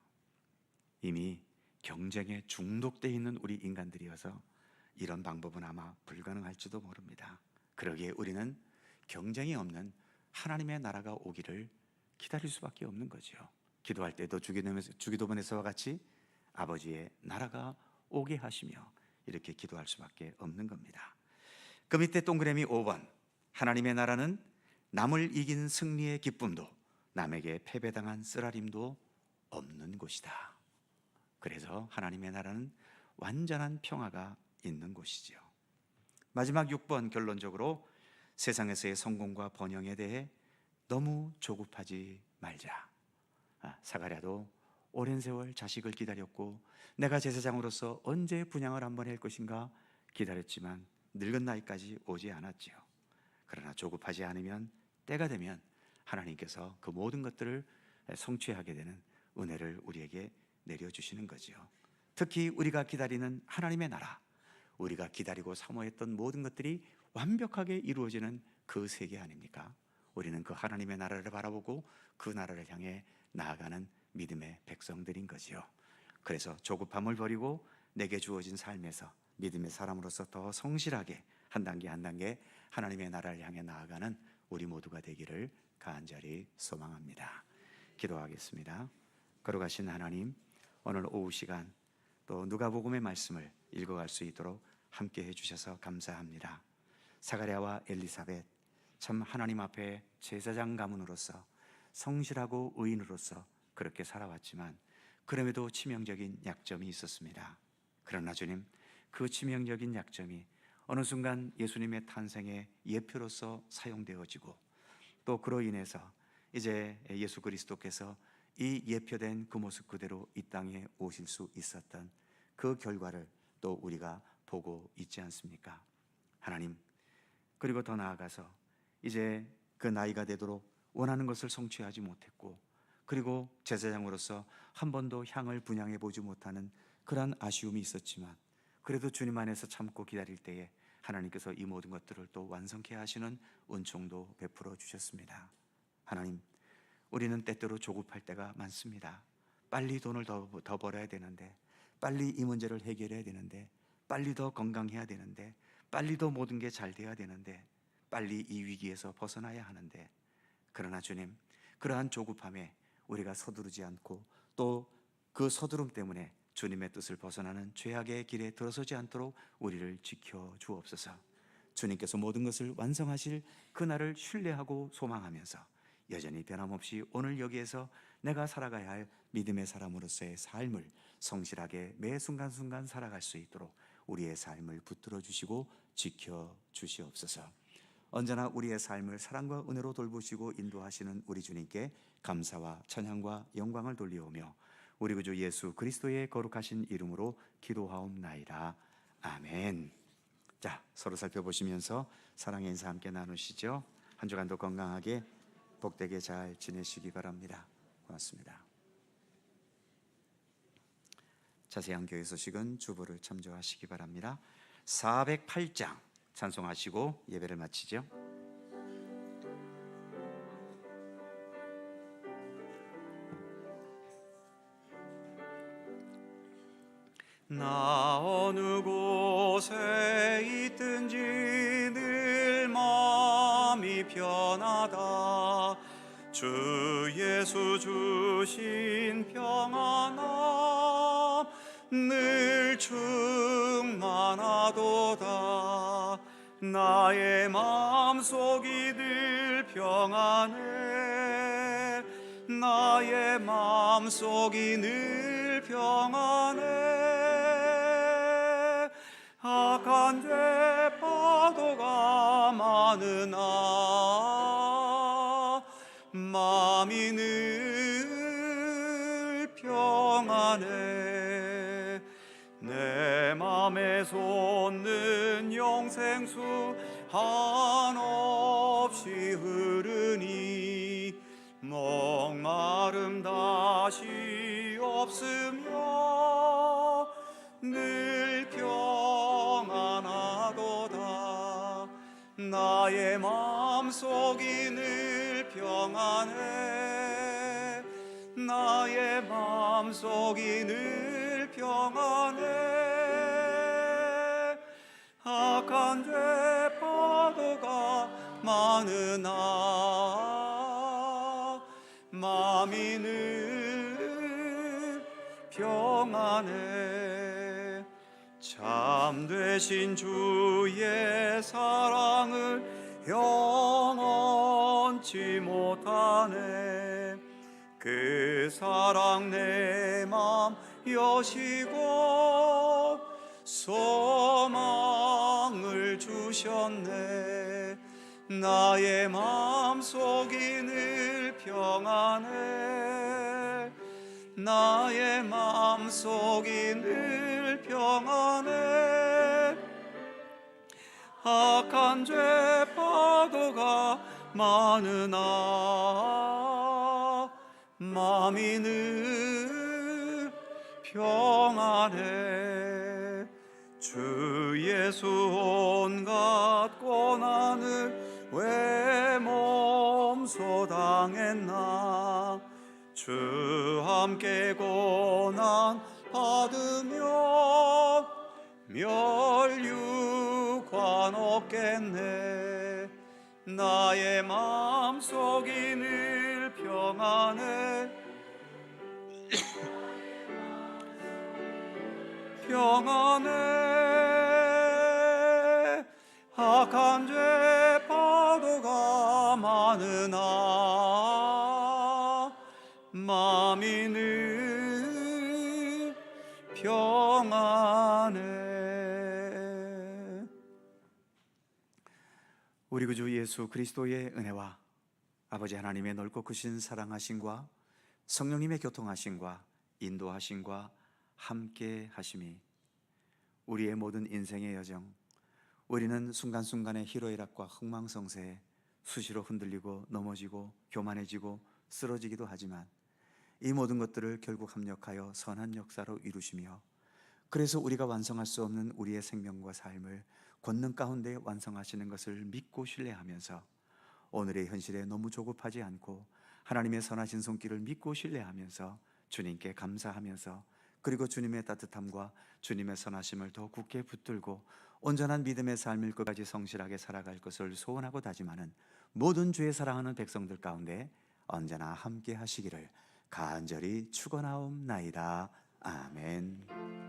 이미 경쟁에 중독되어 있는 우리 인간들이어서 이런 방법은 아마 불가능할지도 모릅니다. 그러기에 우리는 경쟁이 없는 하나님의 나라가 오기를 기다릴 수밖에 없는 거죠. 기도할 때도 주기도문에서와 같이 아버지의 나라가 오게 하시며 이렇게 기도할 수밖에 없는 겁니다. 그 밑에 동그라미 5번, 하나님의 나라는 남을 이긴 승리의 기쁨도 남에게 패배당한 쓰라림도 없는 곳이다. 그래서 하나님의 나라는 완전한 평화가 있는 곳이죠. 마지막 6번, 결론적으로 세상에서의 성공과 번영에 대해 너무 조급하지 말자. 사가랴도 오랜 세월 자식을 기다렸고 내가 제사장으로서 언제 분향을 한번 할 것인가 기다렸지만 늙은 나이까지 오지 않았지요. 그러나 조급하지 않으면 때가 되면 하나님께서 그 모든 것들을 성취하게 되는 은혜를 우리에게 내려주시는 거지요. 특히 우리가 기다리는 하나님의 나라, 우리가 기다리고 사모했던 모든 것들이 완벽하게 이루어지는 그 세계 아닙니까? 우리는 그 하나님의 나라를 바라보고 그 나라를 향해 나아가는 믿음의 백성들인 거지요. 그래서 조급함을 버리고 내게 주어진 삶에서 믿음의 사람으로서 더 성실하게 한 단계 한 단계 하나님의 나라를 향해 나아가는 우리 모두가 되기를 간절히 소망합니다. 기도하겠습니다. 걸어가신 하나님, 오늘 오후 시간 또 누가복음의 말씀을 읽어갈 수 있도록 함께 해주셔서 감사합니다. 사가랴와 엘리사벳, 참 하나님 앞에 제사장 가문으로서 성실하고 의인으로서 그렇게 살아왔지만 그럼에도 치명적인 약점이 있었습니다. 그러나 주님, 그 치명적인 약점이 어느 순간 예수님의 탄생의 예표로서 사용되어지고 또 그로 인해서 이제 예수 그리스도께서 이 예표된 그 모습 그대로 이 땅에 오실 수 있었던 그 결과를 또 우리가 보고 있지 않습니까? 하나님, 그리고 더 나아가서 이제 그 나이가 되도록 원하는 것을 성취하지 못했고 그리고 제사장으로서 한 번도 향을 분향해 보지 못하는 그러한 아쉬움이 있었지만 그래도 주님 안에서 참고 기다릴 때에 하나님께서 이 모든 것들을 또 완성케 하시는 은총도 베풀어 주셨습니다. 하나님, 우리는 때때로 조급할 때가 많습니다. 빨리 돈을 더 벌어야 되는데, 빨리 이 문제를 해결해야 되는데, 빨리 더 건강해야 되는데, 빨리 더 모든 게 잘 돼야 되는데, 빨리 이 위기에서 벗어나야 하는데, 그러나 주님, 그러한 조급함에 우리가 서두르지 않고 또 그 서두름 때문에 주님의 뜻을 벗어나는 죄악의 길에 들어서지 않도록 우리를 지켜 주옵소서. 주님께서 모든 것을 완성하실 그날을 신뢰하고 소망하면서 여전히 변함없이 오늘 여기에서 내가 살아가야 할 믿음의 사람으로서의 삶을 성실하게 매 순간순간 살아갈 수 있도록 우리의 삶을 붙들어 주시고 지켜 주시옵소서. 언제나 우리의 삶을 사랑과 은혜로 돌보시고 인도하시는 우리 주님께 감사와 찬양과 영광을 돌리오며 우리 구주 예수 그리스도의 거룩하신 이름으로 기도하옵나이다. 아멘. 자, 서로 살펴보시면서 사랑의 인사 함께 나누시죠. 한 주간도 건강하게 복되게 잘 지내시기 바랍니다. 고맙습니다. 자세한 교회 소식은 주보를 참조하시기 바랍니다. 408장 찬송하시고 예배를 마치죠. 나 어느 곳에 있든지 늘 마음이 편하다. 주 예수 주신 평안함 늘 충만하도다. 나의 마음속이 늘 평안해. 나의 마음속이 늘 평안해. 악한 죄 파도가 많으나 마음이 늘 평안해. 내 맘에 솟는 영생수 한없이 흐르니 목마름 다시 없으며 늘 평안하도다. 나의 마음속이 늘 평안해. 나의 마음속이 늘 평안해. 악한 죄 파도가 많으나 마음이 늘 평안해. 참되신 주의 사랑을 영원치 못하네. 그 사랑 내 맘 여시고 소망을 주셨네. 나의 마음속이 늘 평안해. 나의 마음속이 늘 평안해. 악한 죄 파도가 많으나 마음이 늘 평안해. 주 예수 온갖 고난을 왜 몸소 당했나. 주 함께 고난 받으며 멸류관 없겠네. 나의 마음속이 늘 평안해. 평안해. 악한 죄 파도가 많으나 마음이 늘 평안해. 우리 구주 예수 그리스도의 은혜와 아버지 하나님의 넓고 크신 사랑하심과 성령님의 교통하심과 인도하심과 함께 하심이 우리의 모든 인생의 여정, 우리는 순간순간의 희로애락과 흥망성쇠에 수시로 흔들리고 넘어지고 교만해지고 쓰러지기도 하지만 이 모든 것들을 결국 합력하여 선한 역사로 이루시며, 그래서 우리가 완성할 수 없는 우리의 생명과 삶을 권능 가운데 완성하시는 것을 믿고 신뢰하면서 오늘의 현실에 너무 조급하지 않고 하나님의 선하신 손길을 믿고 신뢰하면서 주님께 감사하면서, 그리고 주님의 따뜻함과 주님의 선하심을 더 굳게 붙들고 온전한 믿음의 삶을 끝까지 성실하게 살아갈 것을 소원하고 다짐하는 모든 주의 사랑하는 백성들 가운데 언제나 함께 하시기를 간절히 축원하옵나이다. 아멘.